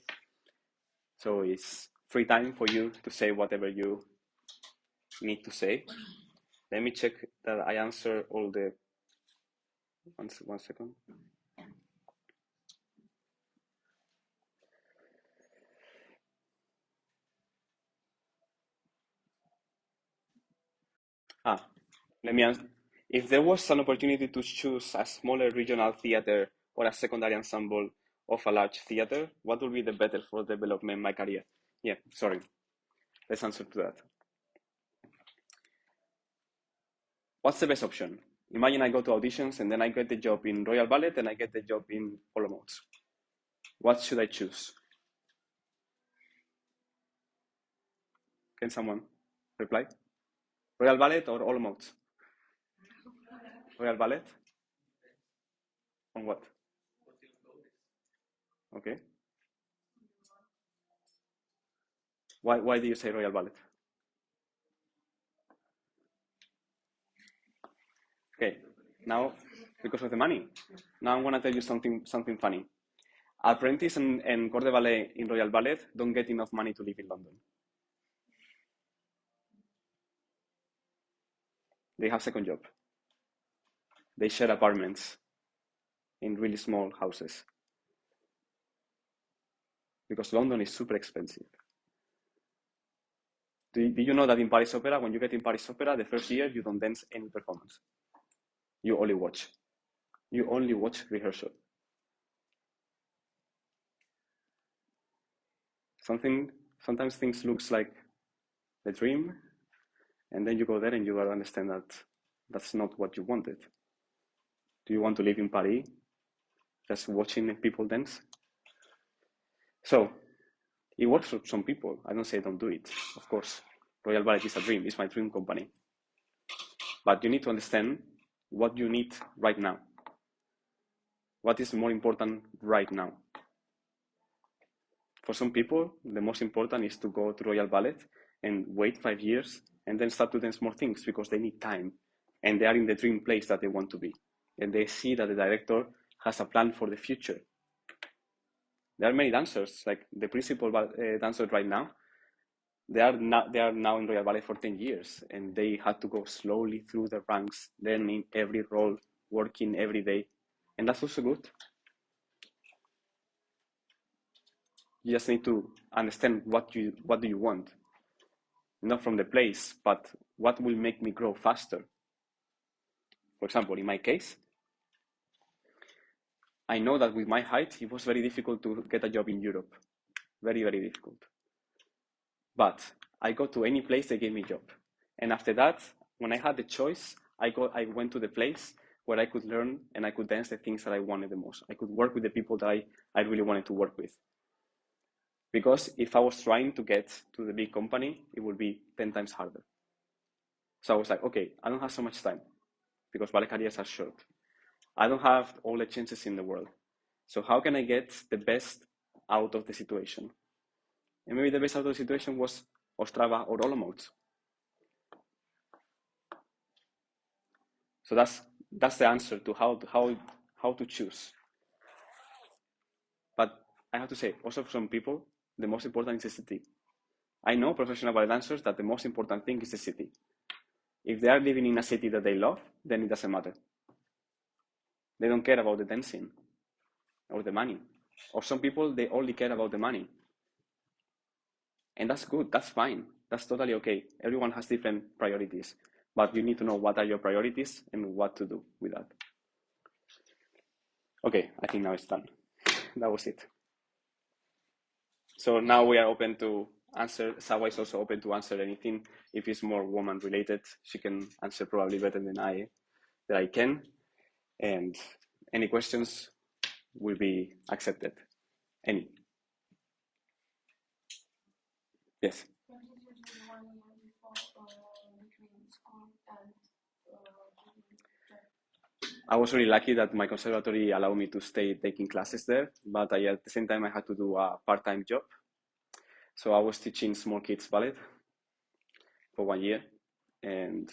So it's free time for you to say whatever you need to say. Let me check that I answer all the... One second. Let me answer. If there was an opportunity to choose a smaller regional theater or a secondary ensemble of a large theater, what would be the better for development my career? Yeah, sorry. Let's answer to that. What's the best option? Imagine I go to auditions and then I get the job in Royal Ballet and I get the job in Olomouc. What should I choose? Can someone reply? Royal Ballet or Olomouc? Royal Ballet? On what? Okay. Why do you say Royal Ballet? Okay, now because of the money. Now I'm gonna tell you something funny. Apprentice and corps de ballet in Royal Ballet don't get enough money to live in London. They have second job. They share apartments in really small houses. Because London is super expensive. Do you know that in Paris Opera, when you get in Paris Opera, the first year you don't dance any performance. You only watch. You only watch rehearsal. Sometimes things looks like the dream, and then you go there and you will understand that that's not what you wanted. Do you want to live in Paris, just watching people dance? So, it works for some people. I don't say don't do it. Of course, Royal Ballet is a dream. It's my dream company. But you need to understand what you need right now. What is more important right now? For some people, the most important is to go to Royal Ballet and wait 5 years and then start to dance more things because they need time and they are in the dream place that they want to be. And they see that the director has a plan for the future. There are many dancers, like the principal dancers right now. They are now in Royal Ballet for 10 years and they had to go slowly through the ranks, learning every role, working every day. And that's also good. You just need to understand what do you want. Not from the place, but what will make me grow faster. For example, in my case, I know that with my height, it was very difficult to get a job in Europe. Very, very difficult. But I go to any place, they gave me a job. And after that, when I had the choice, I went to the place where I could learn and I could dance the things that I wanted the most. I could work with the people that I really wanted to work with. Because if I was trying to get to the big company, it would be 10 times harder. So I was like, okay, I don't have so much time because ballet careers are short. I don't have all the chances in the world. So how can I get the best out of the situation? And maybe the best out of the situation was Ostrava or Olomouc. So that's the answer to how to choose. But I have to say, also for some people, the most important is the city. I know professional ballet dancers that the most important thing is the city. If they are living in a city that they love, then it doesn't matter. They don't care about the dancing or the money. Or some people, they only care about the money. And that's good, that's fine, that's totally okay. Everyone has different priorities, but you need to know what are your priorities and what to do with that. Okay, I think now it's done. That was it. So now we are open to answer. Sawa is also open to answer anything. If it's more woman related, she can answer probably better than I can. And any questions will be accepted. Any? Yes. What did you do 1 year before between school and I was really lucky that my conservatory allowed me to stay taking classes there, but at the same time I had to do a part-time job. So I was teaching small kids ballet for 1 year, and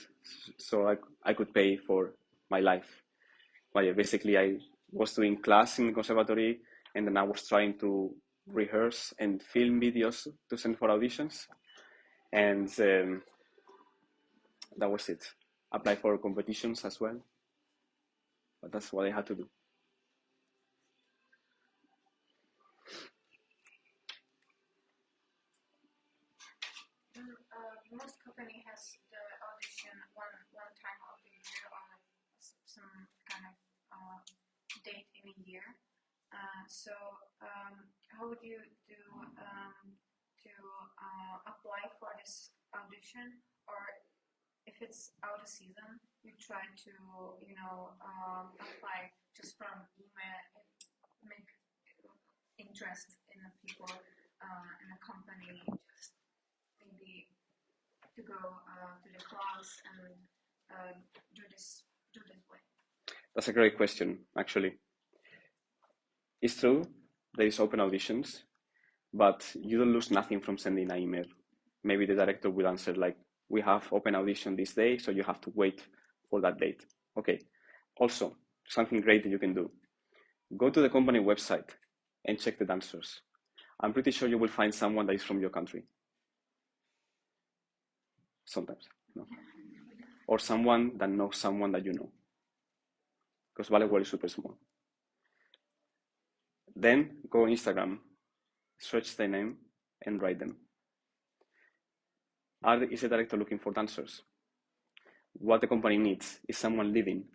so I could pay for my life. But yeah, basically I was doing class in the conservatory, and then I was trying to rehearse and film videos to send for auditions, and that was it. Apply for competitions as well, but that's what I had to do. most company has the audition one time of the year or some kind of date in a year. So how would you do to apply for this audition, or if it's out of season, you try to apply just from email and make interest in the people in the company, just maybe to go to the class and do this way. That's a great question, actually. It's true, there is open auditions, but you don't lose nothing from sending an email. Maybe the director will answer like, we have open audition this day, so you have to wait for that date. Okay. Also, something great that you can do. Go to the company website and check the dancers. I'm pretty sure you will find someone that is from your country. Sometimes, no. Or someone that knows someone that you know. Because ballet world is super small. Then go on Instagram, search their name, and write them. Is the director looking for dancers? What the company needs is someone living.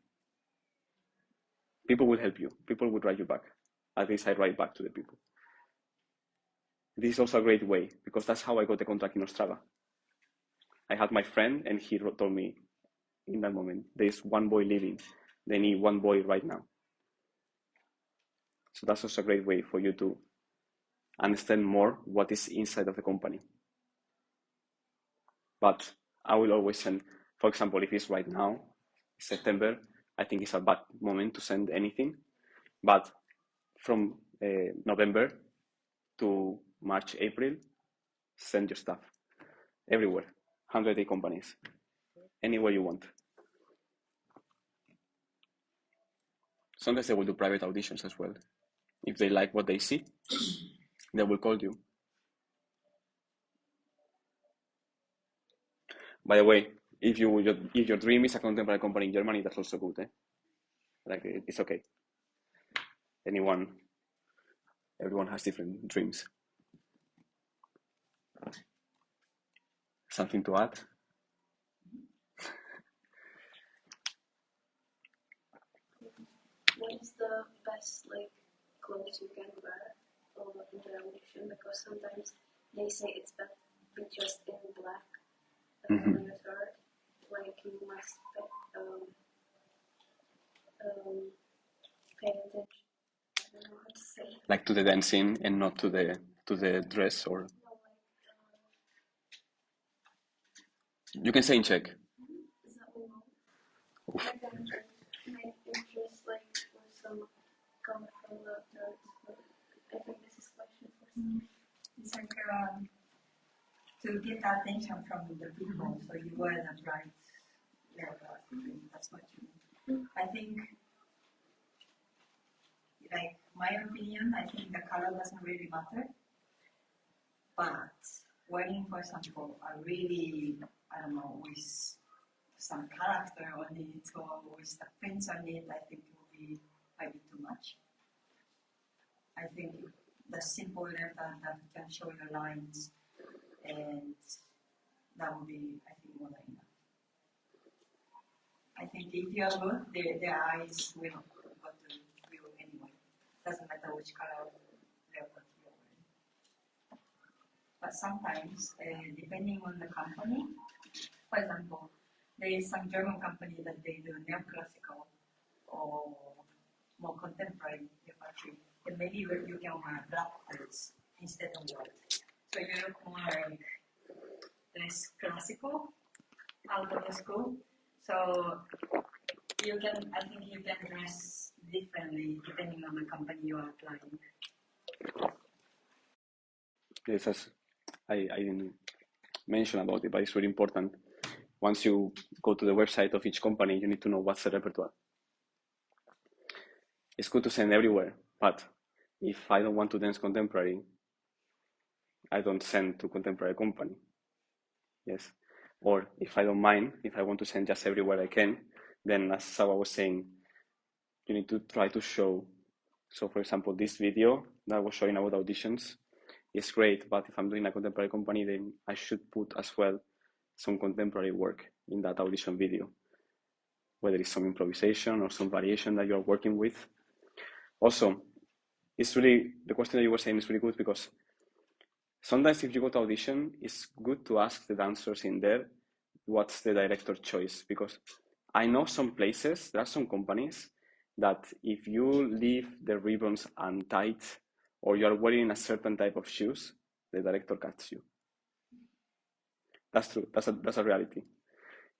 People will help you. People will write you back. At least I write back to the people. This is also a great way, because that's how I got the contract in Ostrava. I had my friend, and he told me in that moment, there's one boy living. They need one boy right now. So that's also a great way for you to understand more what is inside of the company. But I will always send, for example, if it's right now, September, I think it's a bad moment to send anything. But from November to March, April, send your stuff everywhere. 180 companies, anywhere you want. Sometimes they will do private auditions as well. If they like what they see, they will call you. By the way, if your dream is a contemporary company in Germany, that's also good. Like, it's okay. Everyone has different dreams. Something to add? What is the best clothes you can wear in the audition? Because sometimes they say it's better to be just in black on your shirt. You must pay attention. I don't know how to say. Like to the dancing and not to the dress, or you can say in Czech. Oof. My interest for some come from the nerds, but I think this is question for some. It's to get the attention from the people, so you wear the right level. That's what you mean. I think, my opinion, I think the color doesn't really matter. But wearing, for example, a really, with some character on it or with the prints on it, I think it might be too much. I think the simple left that can show your lines, and that would be, I think, more than enough. I think if you are good, the eyes will go to you anyway. Doesn't matter which color leopard you are wearing. But sometimes, depending on the company, for example, there is some German company that they do neoclassical or more contemporary repertory. And maybe you can wear black clothes instead of white. So you look more less classical out of the school. So I think you can dress differently depending on the company you are applying. Yes, I didn't mention about it, but it's very important. Once you go to the website of each company, you need to know what's the repertoire. It's good to send everywhere, but if I don't want to dance contemporary, I don't send to contemporary company. Yes. Or if I don't mind, if I want to send just everywhere I can, then as Sawa was saying, you need to try to show. So for example, this video that I was showing about auditions is great, but if I'm doing a contemporary company, then I should put as well some contemporary work in that audition video, whether it's some improvisation or some variation that you're working with. Also, it's really, the question that you were saying is really good, because sometimes if you go to audition, it's good to ask the dancers in there what's the director choice, because I know some places, there are some companies that if you leave the ribbons untied or you're wearing a certain type of shoes, the director cuts you. That's true. That's a reality.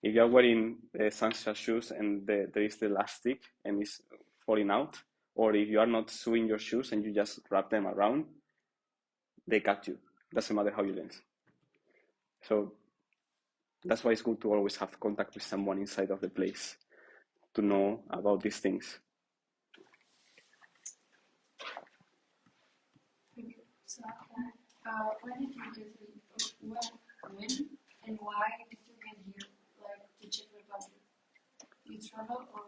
If you're wearing sunshine shoes and there is the elastic and it's falling out, or if you are not sewing your shoes and you just wrap them around, they cut you. Doesn't matter how you dance. So that's why it's good to always have contact with someone inside of the place to know about these things. So, when did you get here? When and why did you get here, to Czech Republic? You travel or?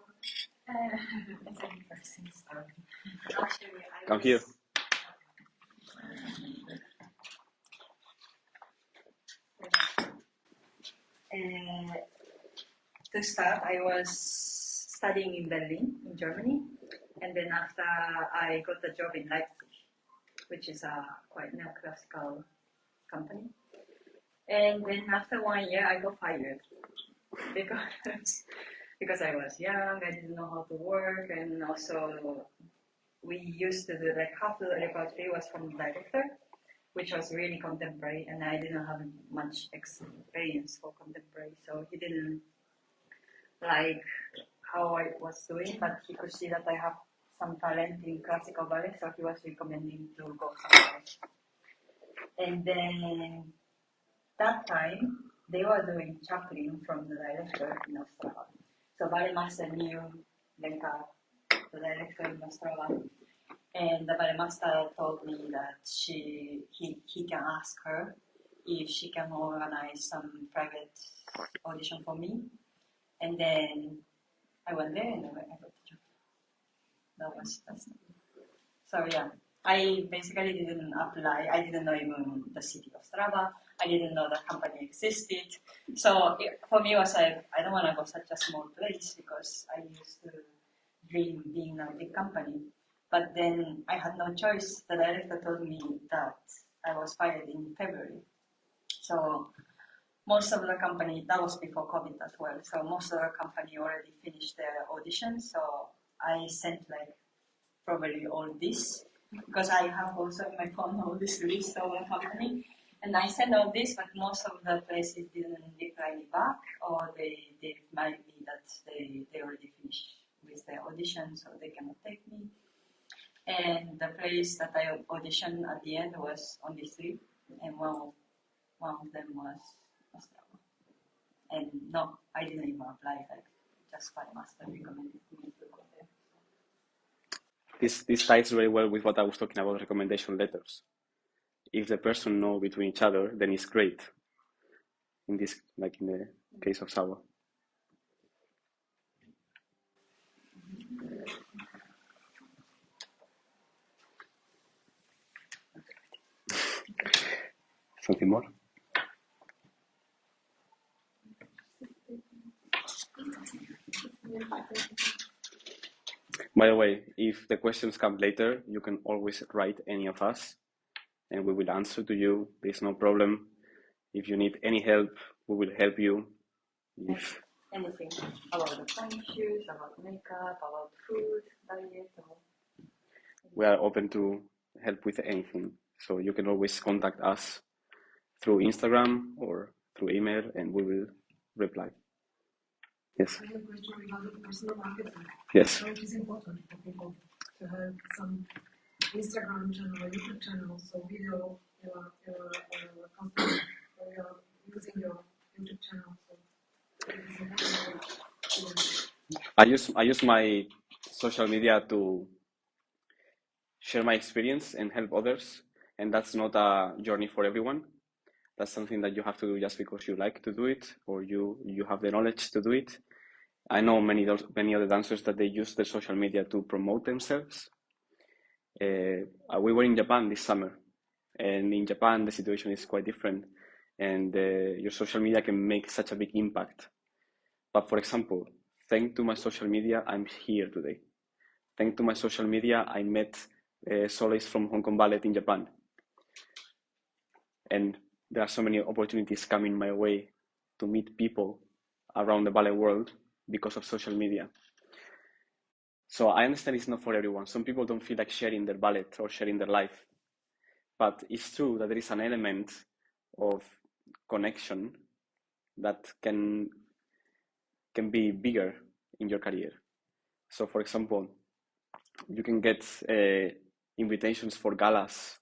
It's an interesting story. Actually, Come here. To start, I was studying in Berlin, in Germany, and then after I got a job in Leipzig, which is a quite neoclassical company. And then after 1 year, I got fired because I was young, I didn't know how to work, and also we used to do half the repertoire was from the director, which was really contemporary, and I didn't have much experience for contemporary, so he didn't like how I was doing, but he could see that I have some talent in classical ballet, so he was recommending to go somewhere else. And then that time, they were doing chaplain from the director in Ostrava. So ballet master knew Lenka, the director in Ostrava. And the ballet master told me that he can ask her if she can organize some private audition for me. And then I went there and I got the job. That's so yeah. I basically didn't apply. I didn't know even the city of Ostrava. I didn't know the company existed. So for me, it was like, I don't want to go such a small place because I used to dream being in a big company. But then I had no choice. The director told me that I was fired in February. So most of the company, that was before COVID as well. So most of the company already finished their audition. So I sent like probably all this because I have also in my phone all this list of the company. And I sent all this, but most of the places didn't reply me back, or they remind me that they already finished with their audition, so they cannot take me. And the place that I auditioned at the end was only 3, and one of them was Ostrava. And no, I didn't even apply, like just my master recommended me to go there. This ties very well with what I was talking about, recommendation letters. If the person know between each other, then it's great. In this, like in the case of Sawa. Something more? By the way, if the questions come later, you can always write any of us and we will answer to you. There's no problem. If you need any help, we will help you. If anything about the issues, about makeup, about food, diet, or... We are open to help with anything. So you can always contact us through Instagram or through email and we will reply. Yes. I have a question regarding personal marketing. Yes. So it is important for people to have some Instagram channel or YouTube channel, so video, your content, or you're using your YouTube channel. So it is important. I use my social media to share my experience and help others, and that's not a journey for everyone. That's something that you have to do just because you like to do it or you have the knowledge to do it. I know many other dancers that they use their social media to promote themselves. We were in Japan this summer, and in Japan the situation is quite different, and your social media can make such a big impact. But for example, thanks to my social media, I'm here today. Thanks to my social media, I met soloists from Hong Kong Ballet in Japan. And there are so many opportunities coming my way to meet people around the ballet world because of social media. So I understand it's not for everyone. Some people don't feel like sharing their ballet or sharing their life. But it's true that there is an element of connection that can be bigger in your career. So for example, you can get invitations for galas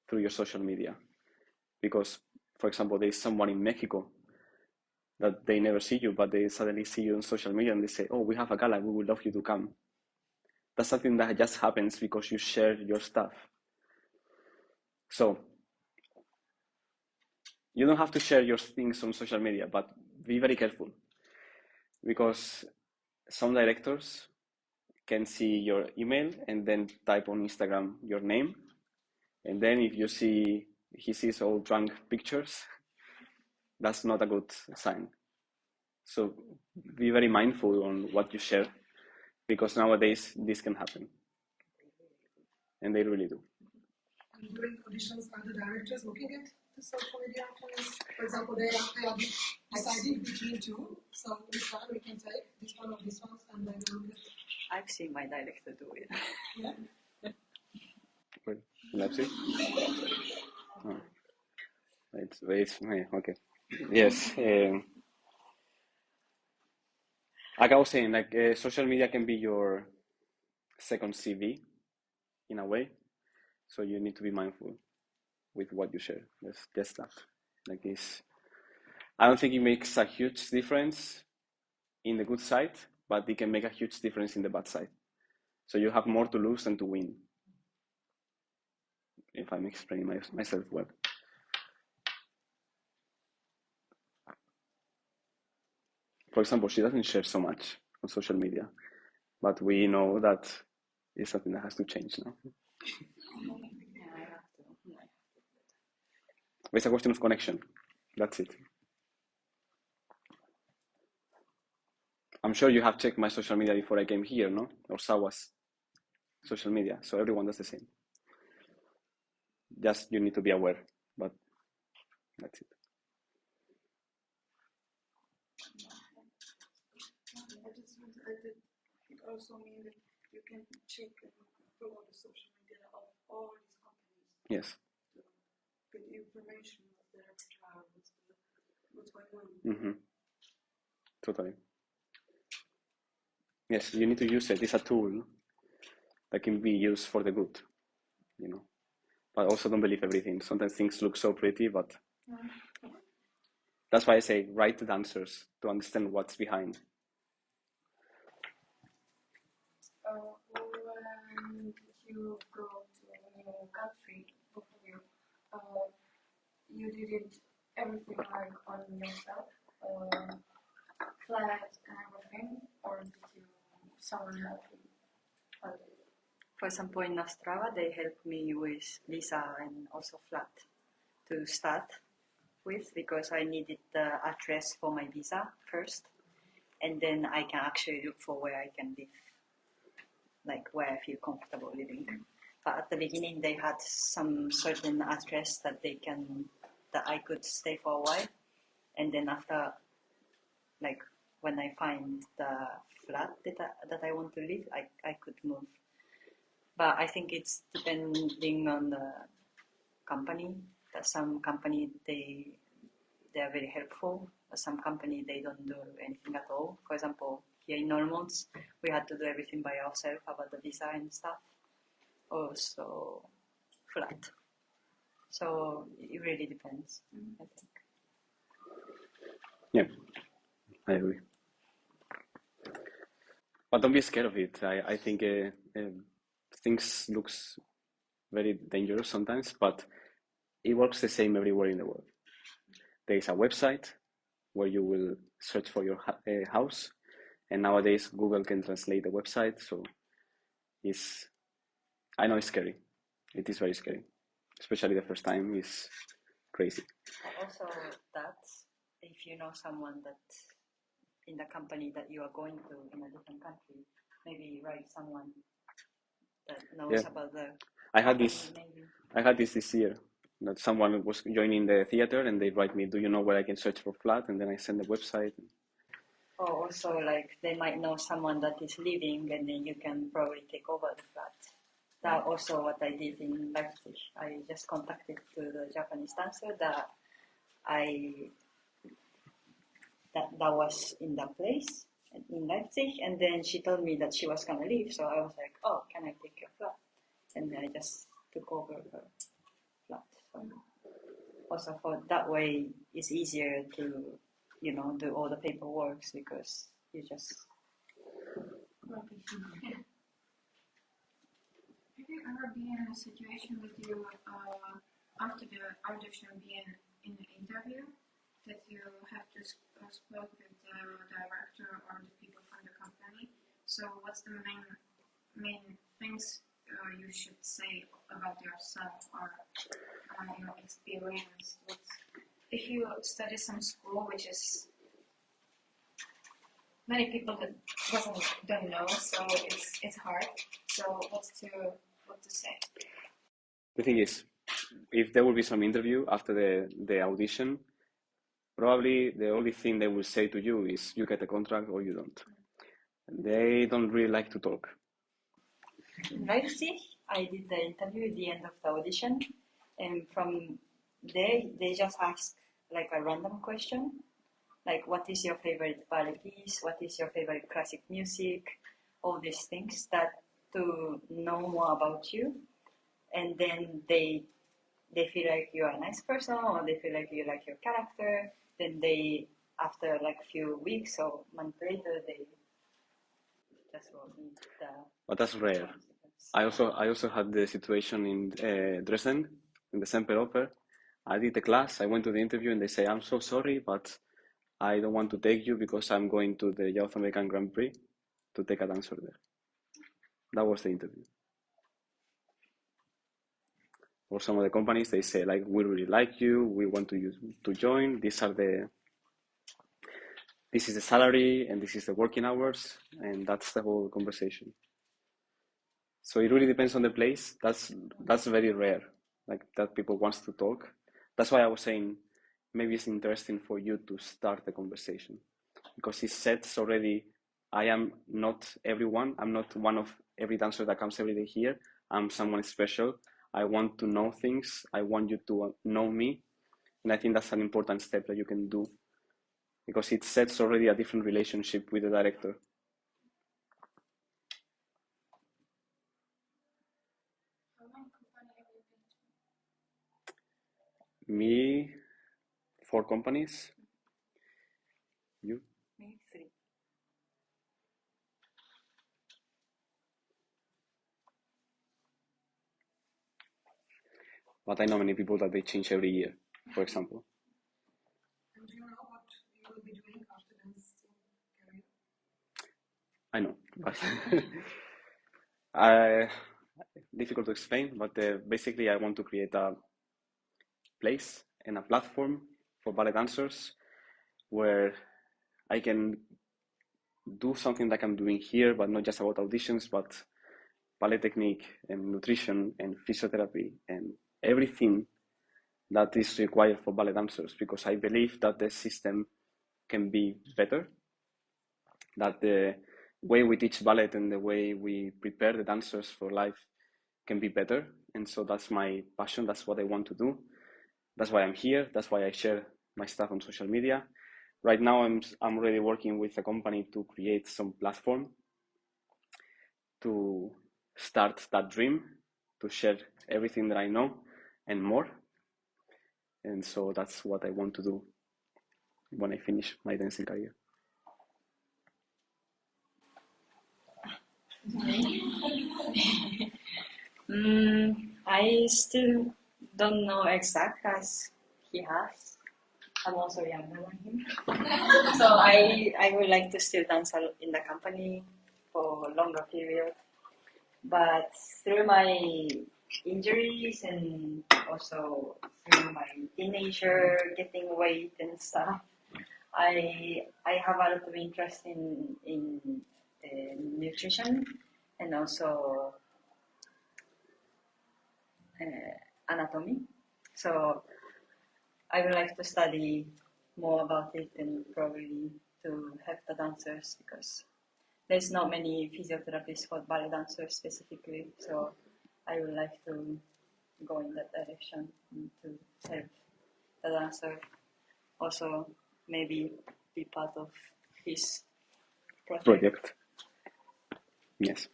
through your social media. Because, for example, there is someone in Mexico that they never see you, but they suddenly see you on social media and they say, oh, we have a gala, we would love you to come. That's something that just happens because you share your stuff. So, you don't have to share your things on social media, but be very careful. Because some directors can see your email and then type on Instagram your name. And then if he sees all drunk pictures, that's not a good sign. So be very mindful on what you share, because nowadays this can happen. And they really do. And during auditions, are the directors looking at the social media channels? For example, they are deciding between 2, so which one we can take, this one or this one, and then look at. I've seen my director do it. Yeah. Well, let's see. Oh. It's okay. Yes. Like I was saying, like social media can be your second CV in a way, so you need to be mindful. with what you share. Just that. Like this. I don't think it makes a huge difference in the good side, but it can make a huge difference in the bad side. So you have more to lose than to win. If I'm explaining myself well. For example, she doesn't share so much on social media, but we know that it's something that has to change now. It's a question of connection. That's it. I'm sure you have checked my social media before I came here, no? Or Sawa's social media. So everyone does the same. Just you need to be aware, but that's it. I just want to add that it also means that you can check and follow the social media of all these companies. Yes. To get information of their repertoire, what's going on. Mm-hmm. Totally. Yes, you need to use it. It's a tool that can be used for the good, you know. But also don't believe everything. Sometimes things look so pretty, but that's why I say write the answers to understand what's behind. When you go to a new country, both of you, you did everything like on yourself, flat and everything, or did you someone help you? For example, in Ostrava, they helped me with visa and also flat to start with because I needed the address for my visa first, and then I can actually look for where I can live, like where I feel comfortable living. But at the beginning, they had some certain address that I could stay for a while, and then after, like when I find the flat that I want to live, I could move. But I think it's depending on the company. That some company they are very helpful. Some company they don't do anything at all. For example, here in Olomouc, we had to do everything by ourselves about the visa and stuff. Also flat. So it really depends, I think. Yeah, I agree. But don't be scared of it. I think things looks very dangerous sometimes, but it works the same everywhere in the world. There is a website where you will search for your house, and nowadays Google can translate the website, so I know it's scary. It is very scary, especially the first time is crazy. Also, that if you know someone that in the company that you are going to in a different country, maybe write someone that knows about the. I had this year that someone was joining the theater and they write me, do you know where I can search for flat? And then I send the website. Or also like they might know someone that is leaving and then you can probably take over the flat. That also what I did in Leipzig. I just contacted to the Japanese dancer that was in that place in Leipzig, and then she told me that she was gonna leave, so I was like, oh, can I take your flat? And then I just took over her flat. So also for that way, it's easier to, do all the paperwork because you just. Have you ever been in a situation that you, after the audition, being in the interview, that you have to speak with the director or the people from the company? So what's the main things you should say about yourself or your experience? If you study some school, which is many people that don't know, so it's hard. So what to say? The thing is, if there will be some interview after the audition, probably the only thing they will say to you is you get a contract or you don't. They don't really like to talk. In Leipzig, I did the interview at the end of the audition, and from there they just ask like a random question, like what is your favorite ballet piece, what is your favorite classic music, all these things that to know more about you, and then they they feel like you're a nice person or they feel like you like your character, then they, after like a few weeks or months later, they just will need the... But that's rare. I also had the situation in Dresden, in the Semperoper. I did the class, I went to the interview and they say, I'm so sorry, but I don't want to take you because I'm going to the South American Grand Prix to take a dancer there. That was the interview. For some of the companies, they say, like, we really like you, we want you to join, this is the salary, and this is the working hours, and that's the whole conversation. So it really depends on the place. That's very rare, like that people wants to talk. That's why I was saying maybe it's interesting for you to start the conversation, because it sets already, I am not everyone. I'm not one of every dancer that comes every day here. I'm someone special. I want to know things. I want you to know me. And I think that's an important step that you can do, because it sets already a different relationship with the director. How many companies have you been to? Me, 4 companies. You? Me, 3. But I know many people that they change every year, for example. And do you know what you will be doing after this career? I know, but difficult to explain. But basically, I want to create a place and a platform for ballet dancers where I can do something like I'm doing here, but not just about auditions, but ballet technique and nutrition and physiotherapy and everything that is required for ballet dancers, because I believe that the system can be better, that the way we teach ballet and the way we prepare the dancers for life can be better. And so that's my passion. That's what I want to do. That's why I'm here. That's why I share my stuff on social media. Right now, I'm already working with a company to create some platform to start that dream, to share everything that I know and more. And so that's what I want to do when I finish my dancing career. I still don't know exact as he has. I'm also younger than him. So I would like to still dance in the company for a longer period. But through my injuries and also through my teenager getting weight and stuff, I have a lot of interest in nutrition and also anatomy. So I would like to study more about it and probably to help the dancers, because there's not many physiotherapists for ballet dancers specifically. So I would like to go in that direction and to help the dancer. Also, maybe be part of his project. Yes.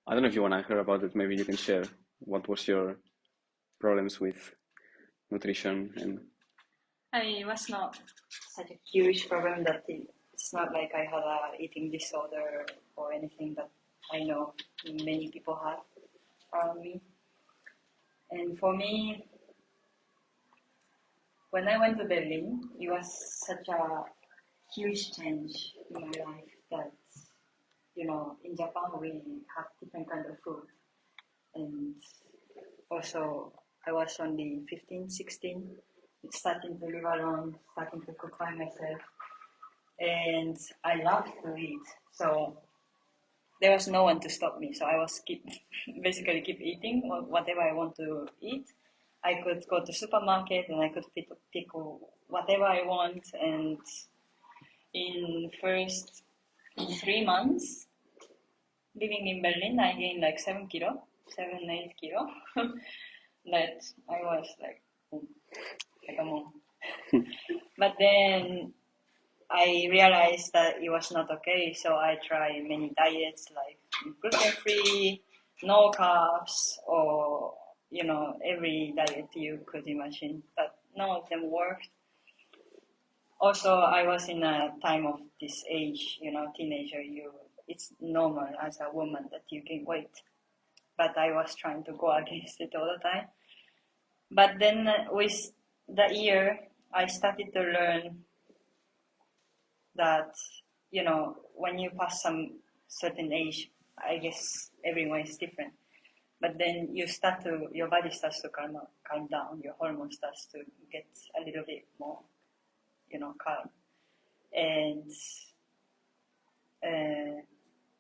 I don't know if you want to hear about it. Maybe you can share what was your problems with nutrition and... It was not such a huge problem that it's not like I had a eating disorder or anything that I know many people have around me. And for me, when I went to Berlin, it was such a huge change in my life that, in Japan we have different kind of food. And also I was only 15, 16, starting to live alone, starting to cook by myself. And I loved to eat. So there was no one to stop me. So I was basically keep eating whatever I want to eat. I could go to supermarket and I could pick whatever I want. And in first 3 months living in Berlin, I gained like 7, 8 kilo. That I was like a mom. But then I realized that it was not okay, so I tried many diets like gluten-free, no carbs, or every diet you could imagine, but none of them worked. Also, I was in a time of this age, teenager, it's normal as a woman that you gain weight. But I was trying to go against it all the time. But then with the year, I started to learn that, when you pass some certain age, I guess everyone is different. But then your body starts to calm down, your hormone starts to get a little bit more, calm. And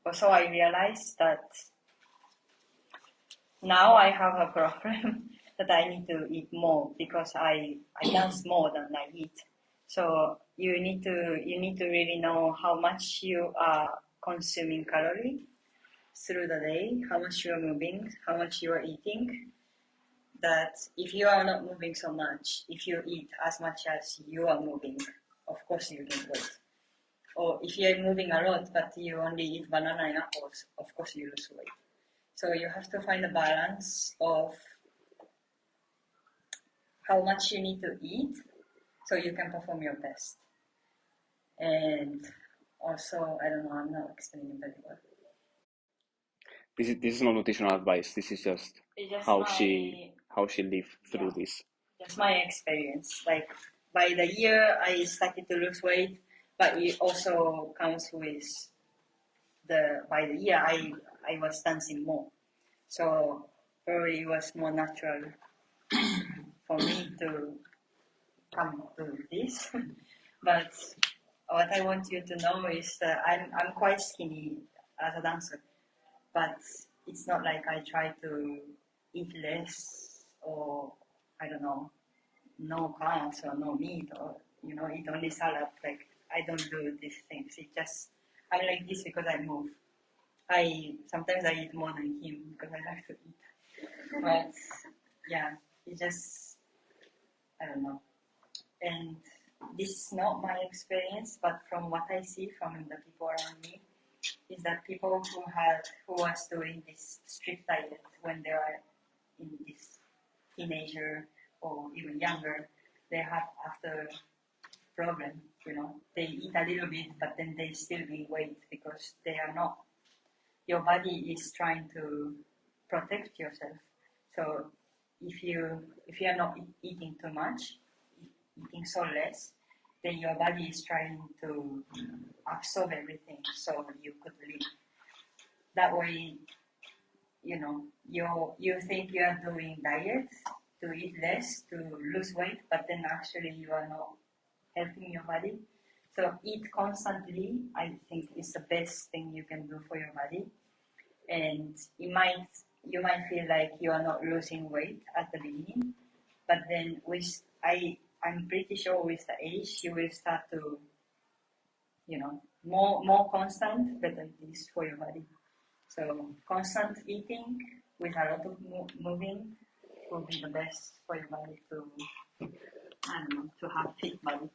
also I realized that now I have a problem that I need to eat more because I dance more than I eat. So you need to really know how much you are consuming calorie through the day, how much you are moving, how much you are eating. That if you are not moving so much, if you eat as much as you are moving, of course you gain weight. Or if you are moving a lot but you only eat banana and apples, of course you lose weight. So you have to find a balance of how much you need to eat so you can perform your best. And also, I don't know, I'm not explaining very well. This is not nutritional advice. This is just how she lived through this. That's my experience. Like by the year, I started to lose weight, but it also comes with by the year I was dancing more, so probably it was more natural for me to come to this. But what I want you to know is that I'm quite skinny as a dancer, but it's not like I try to eat less or I don't know, no carbs or no meat or eat only salad. Like I don't do these things. It just I'm like this because I move. Sometimes I eat more than him because I like to eat. But yeah, it just I don't know. And this is not my experience, but from what I see from the people around me, is that people who was doing this strict diet when they are in this teenager or even younger, they have after problem. They eat a little bit, but then they still gain weight because they are not. Your body is trying to protect yourself. So if you are not eating too much, eating so less, then your body is trying to absorb everything so you could live. That way, you think you are doing diet to eat less, to lose weight, but then actually you are not helping your body. So eat constantly, I think, is the best thing you can do for your body. And you might feel like you are not losing weight at the beginning, but then I'm pretty sure with the age you will start to, more constant, better it is for your body. So constant eating with a lot of moving will be the best for your body to have fit body,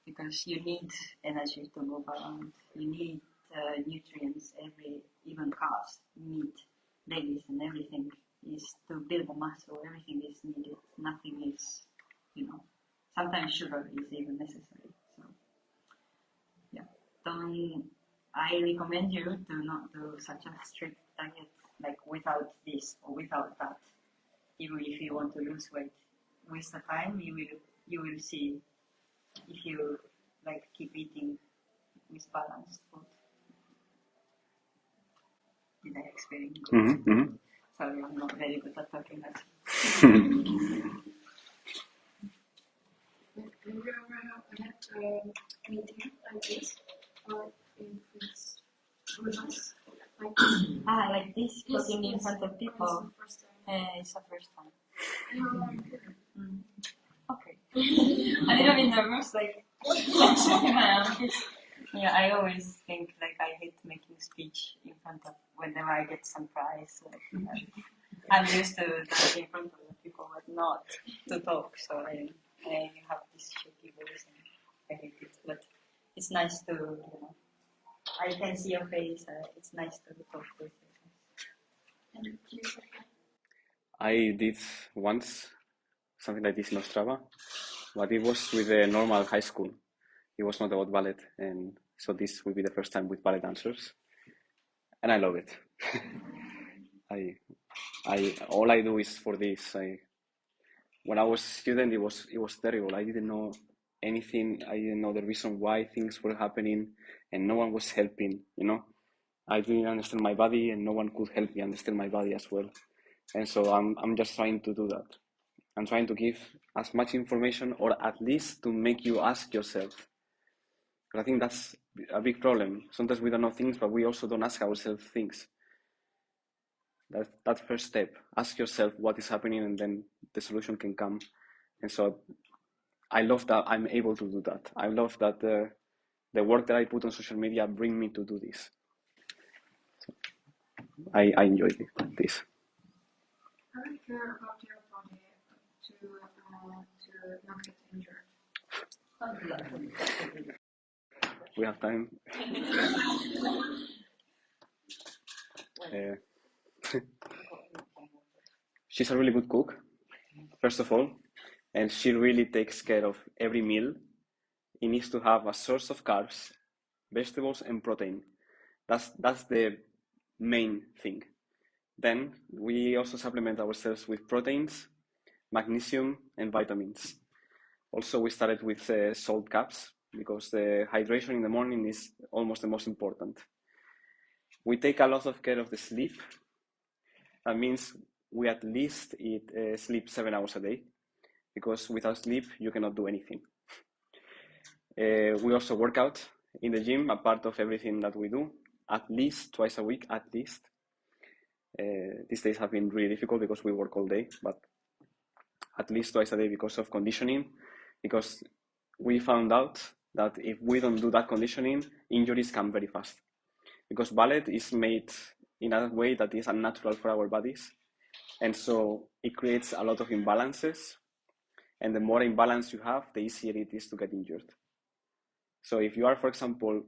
because you need energy to move around. You need nutrients, even carbs, meat, legumes, and everything is to build the muscle. Everything is needed. Nothing is, sometimes sugar is even necessary. So, yeah, I recommend you to not do such a strict diet, like without this or without that. Even if you want to lose weight, with the time you will see if you keep eating with balanced food. Did I explain? Mm-hmm, mm-hmm. Sorry, I'm not very good at talking. Have you ever had a meeting like this, or if it's with us, like this, talking in front of people. It's the first time. Okay. A little bit nervous, checking my armpits. Yeah, I always think I hate making speech in front of whenever I get some prize. I'm used to talking in front of the people, but not to talk. So I have this shaky voice and I hate it. But it's nice to, I can see your face. It's nice to talk with you. I did once something like this in Ostrava, but it was with a normal high school. It was not about ballet, and so this will be the first time with ballet dancers, and I love it. All I do is for this. When I was a student, it was terrible. I didn't know anything. I didn't know the reason why things were happening, and no one was helping. I didn't understand my body, and no one could help me understand my body as well. And so I'm just trying to do that. I'm trying to give as much information, or at least to make you ask yourself. But I think that's a big problem. Sometimes we don't know things, but we also don't ask ourselves things. That's first step. Ask yourself what is happening, and then the solution can come. And so I love that I'm able to do that. I love that the work that I put on social media bring me to do this. So I enjoy this. How do you care about your body to not get injured? We have time. She's a really good cook, first of all, and she really takes care of every meal. It needs to have a source of carbs, vegetables, and protein. That's the main thing. Then we also supplement ourselves with proteins, magnesium, and vitamins. Also, we started with salt caps because the hydration in the morning is almost the most important. We take a lot of care of the sleep. That means we at least sleep 7 hours a day, because without sleep you cannot do anything. We also work out in the gym, a part of everything that we do, at least twice a week, at least. These days have been really difficult because we work all day, but at least twice a day because of conditioning, because we found out that if we don't do that conditioning, injuries come very fast. Because ballet is made in a way that is unnatural for our bodies, and so it creates a lot of imbalances, and the more imbalance you have, the easier it is to get injured. So if you are, for example,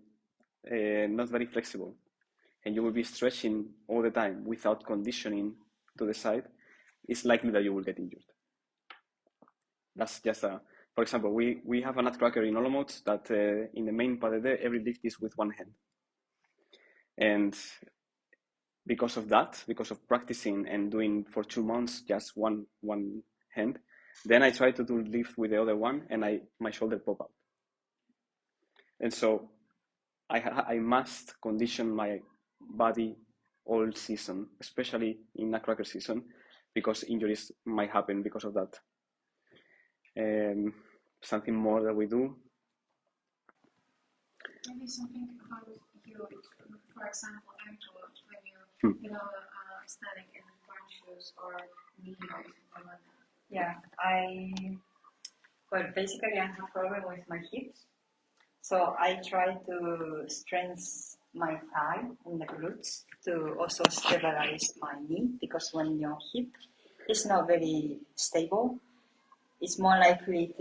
not very flexible, and you will be stretching all the time without conditioning to the side, it's likely that you will get injured. That's just for example, we have a nutcracker in Olomouc that in the main pas de deux, every lift is with one hand. And because of that, because of practicing and doing for 2 months just one hand, then I try to do lift with the other one, and my shoulder pop out. And so I must condition my body all season, especially in nutcracker season, because injuries might happen because of that. Something more that we do. Maybe something about you, for example, ankle, when you standing in one shoes or knee or something like that. Yeah, basically I have a problem with my hips. So I try to strengthen my thigh and the glutes to also stabilize my knee, because when your hip is not very stable, it's more likely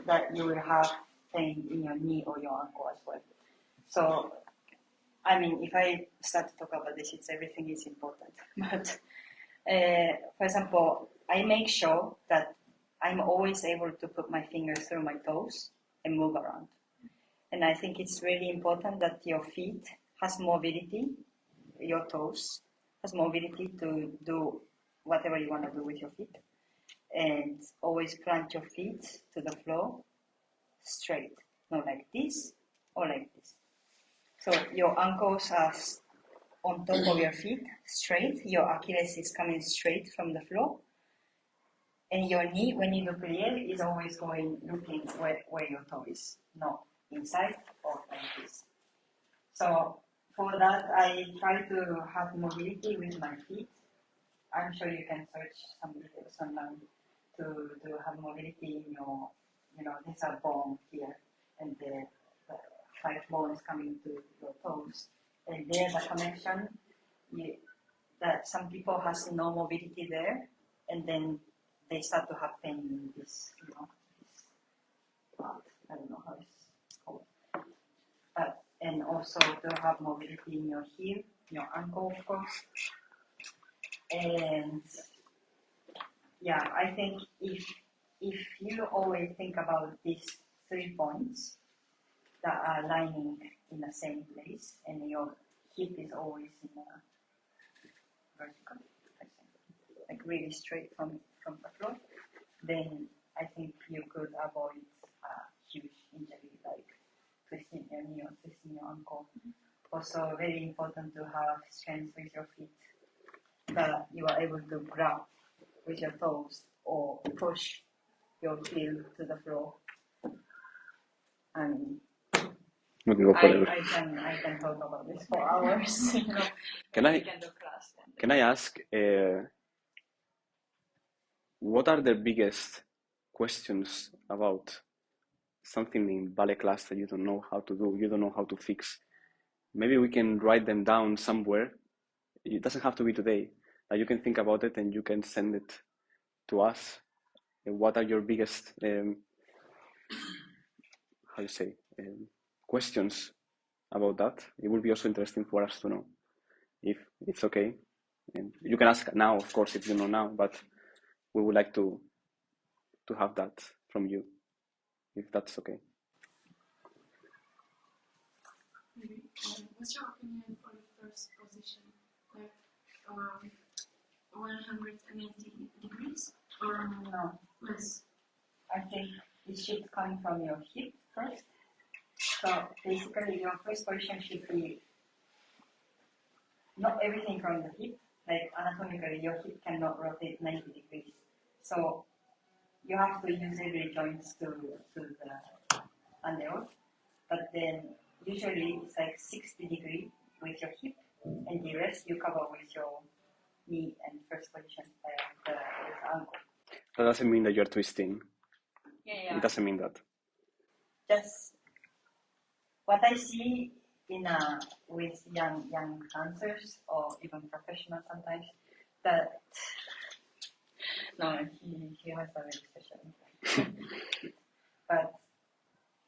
that you will have pain in your knee or your ankle as well. So, I mean, if I start to talk about this, everything is important. But, for example, I make sure that I'm always able to put my fingers through my toes and move around. And I think it's really important that your feet has mobility, your toes has mobility to do whatever you want to do with your feet. And always plant your feet to the floor straight, not like this or like this. So your ankles are on top of your feet, straight. Your Achilles is coming straight from the floor. And your knee, when you look real, is always looking where your toe is, not inside or like this. So for that, I try to have mobility with my feet. I'm sure you can search some videos online to have mobility in your, there's a bone here, and the 5 bones coming to your toes. And there's a connection that some people has no mobility there, and then they start to have pain in this, this part. I don't know how it's called. And also to have mobility in your heel, your ankle, of course. And yeah, I think if you always think about these 3 points that are lining in the same place, and your hip is always in a vertical, I think, like really straight from the floor, then I think you could avoid a huge injury like twisting your knee or twisting your ankle. Also, very important to have strength with your feet, that you are able to grab with your toes or push your heel to the floor. And Okay, go for it. I can talk about this for hours. You know, Can we can do class. Can I ask, what are the biggest questions about something in ballet class that you don't know how to do, you don't know how to fix? Maybe we can write them down somewhere. It doesn't have to be today. That you can think about it and you can send it to us. What are your biggest, questions about that? It would be also interesting for us to know, if it's okay. And you can ask now, of course, if you know now, but we would like to have that from you, if that's okay. What's your opinion for the first position? Like 180 degrees or No, less? I think it should come from your hip first. So basically, your first position should be not everything from the hip. Like anatomically, your hip cannot rotate 90 degrees. So you have to use every joint to the underoath. But then usually it's like 60 degree with your hip, and the rest you cover with your knee and first position with ankle. That doesn't mean that you're twisting. Yeah. It doesn't mean that. Just what I see with young dancers or even professionals sometimes, that no, he has a very special interest. But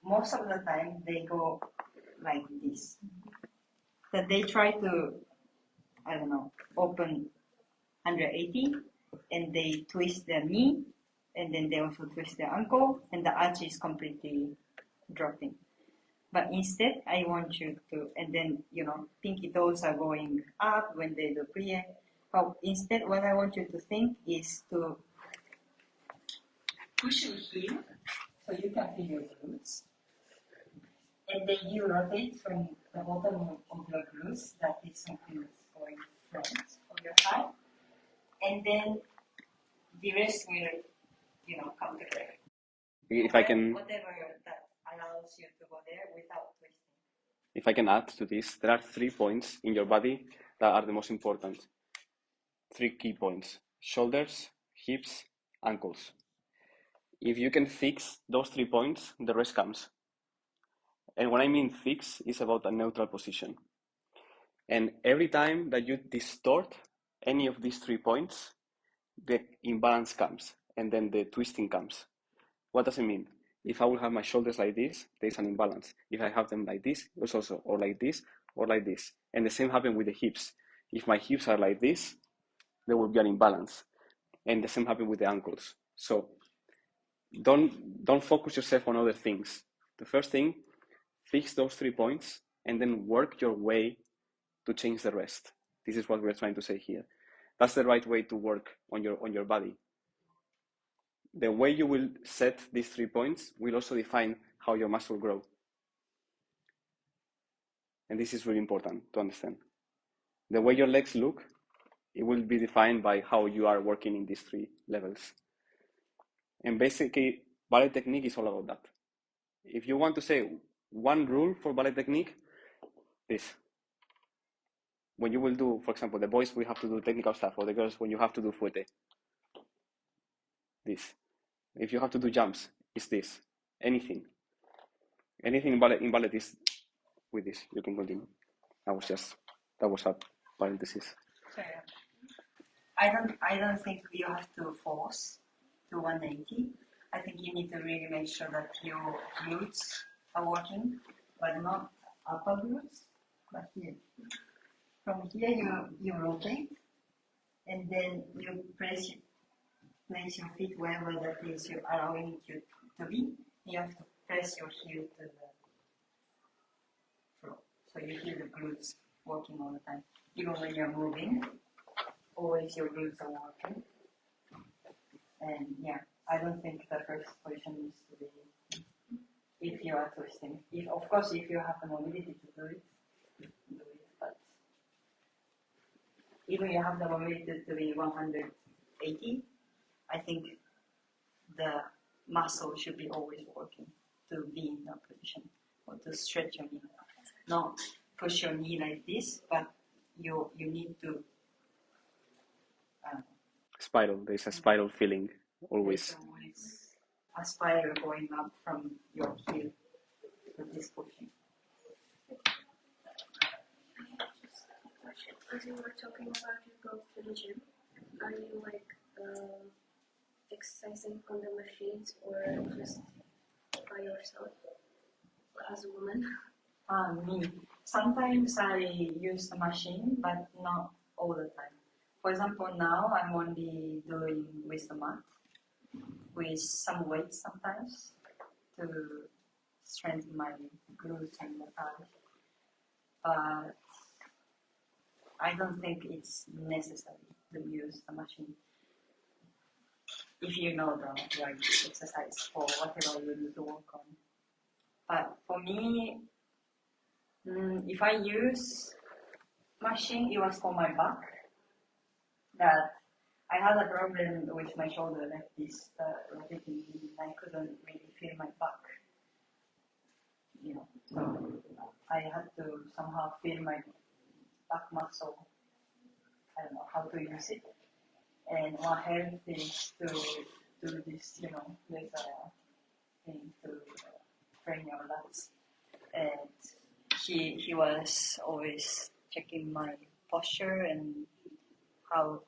most of the time they go like this. That they try to, I don't know, open 180, and they twist their knee, and then they also twist their ankle, and the arch is completely dropping. But instead, I want you to, and then, pinky toes are going up when they do plie. But instead, what I want you to think is to push your heel so you can feel your glutes. And then you rotate from the bottom of your glutes, that is something that's going front of your thigh. And then the rest will, come together. If I can, Whatever that allows you to go there without twisting. if I can add to this, there are 3 points in your body that are the most important. 3 key points: shoulders, hips, ankles. If you can fix those 3 points, the rest comes. And when I mean fix, it's about a neutral position. And every time that you distort any of these 3 points, the imbalance comes, and then the twisting comes. What does it mean? If I will have my shoulders like this, there's an imbalance. If I have them like this, it's also, or like this, or like this. And the same happens with the hips. If my hips are like this, there will be an imbalance. And the same happens with the ankles. So don't focus yourself on other things. The first thing, fix those 3 points, and then work your way to change the rest. This is what we're trying to say here. That's the right way to work on your body. The way you will set these 3 points will also define how your muscle will grow. And this is really important to understand. The way your legs look, it will be defined by how you are working in these 3 levels. And basically, ballet technique is all about that. If you want to say one rule for ballet technique, this. When you will do, for example, the boys will have to do technical stuff, or the girls when you have to do fouette. This. If you have to do jumps, it's this. Anything in ballet is with this. You can continue. That was a parenthesis. So, I don't think you have to force to 180. I think you need to really make sure that your glutes are working, but not upper glutes, but here. From here you rotate, and then you press place your feet wherever the place you're allowing you to be. You have to press your heel to the floor. So you feel the glutes working all the time. Even when you're moving, always your glutes are working. And yeah, I don't think the first position needs to be if you are twisting. If, of course, if you have the mobility to do it, but even you have the mobility to be 180, I think the muscle should be always working to be in that position or to stretch your knee. Not push your knee like this, but you need to Spiral. There's a spiral feeling always. there's always a spiral going up from your heel with this pushing. As you were talking about you go to the gym, are you like exercising on the machines or just by yourself as a woman? Me. Sometimes I use the machine, but not all the time. For example, now I'm only doing with the mat, with some weights sometimes to strengthen my glutes and the thighs. But I don't think it's necessary to use the machine if you know the right exercise for whatever you need to work on. But for me, if I use machine, it was for my back. That I had a problem with my shoulder like this, rotating, and I couldn't really feel my back. You know, so I had to somehow feel my back muscle. I don't know how to use it. And what helped is to do this, you know, there's a thing to train your lats. And he was always checking my posture and how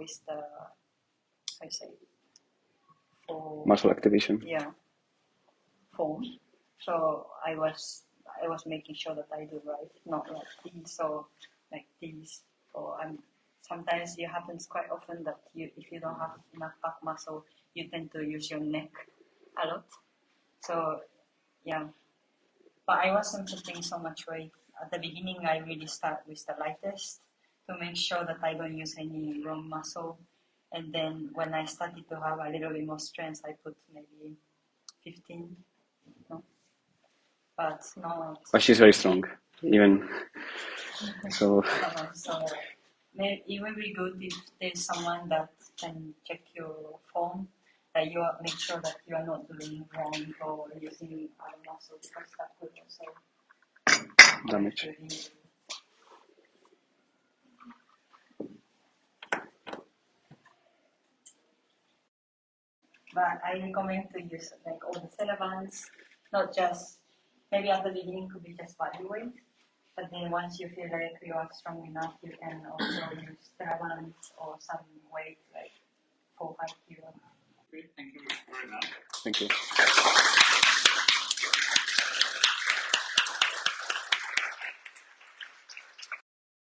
is the, how you say, for Muscle activation. yeah, form. So I was making sure that I do right, not like this or like this. Or sometimes it happens quite often that if you don't have enough back muscle, you tend to use your neck a lot. So yeah, but I wasn't putting so much weight. At the beginning, I really start with the lightest to make sure that I don't use any wrong muscle. And then when I started to have a little bit more strength, I put maybe 15. No? But not. But she's very strong, even so. So maybe it will be good if there's someone that can check your form, that you make sure that you are not doing wrong or using other muscles, because that could also Damage. But I recommend to use like all the Celabands, not just, maybe at the beginning could be just body weight, but then once you feel like you are strong enough, you can also use Celabands or some weight like 4 or 5 kilos. Great, thank you very much. Thank you.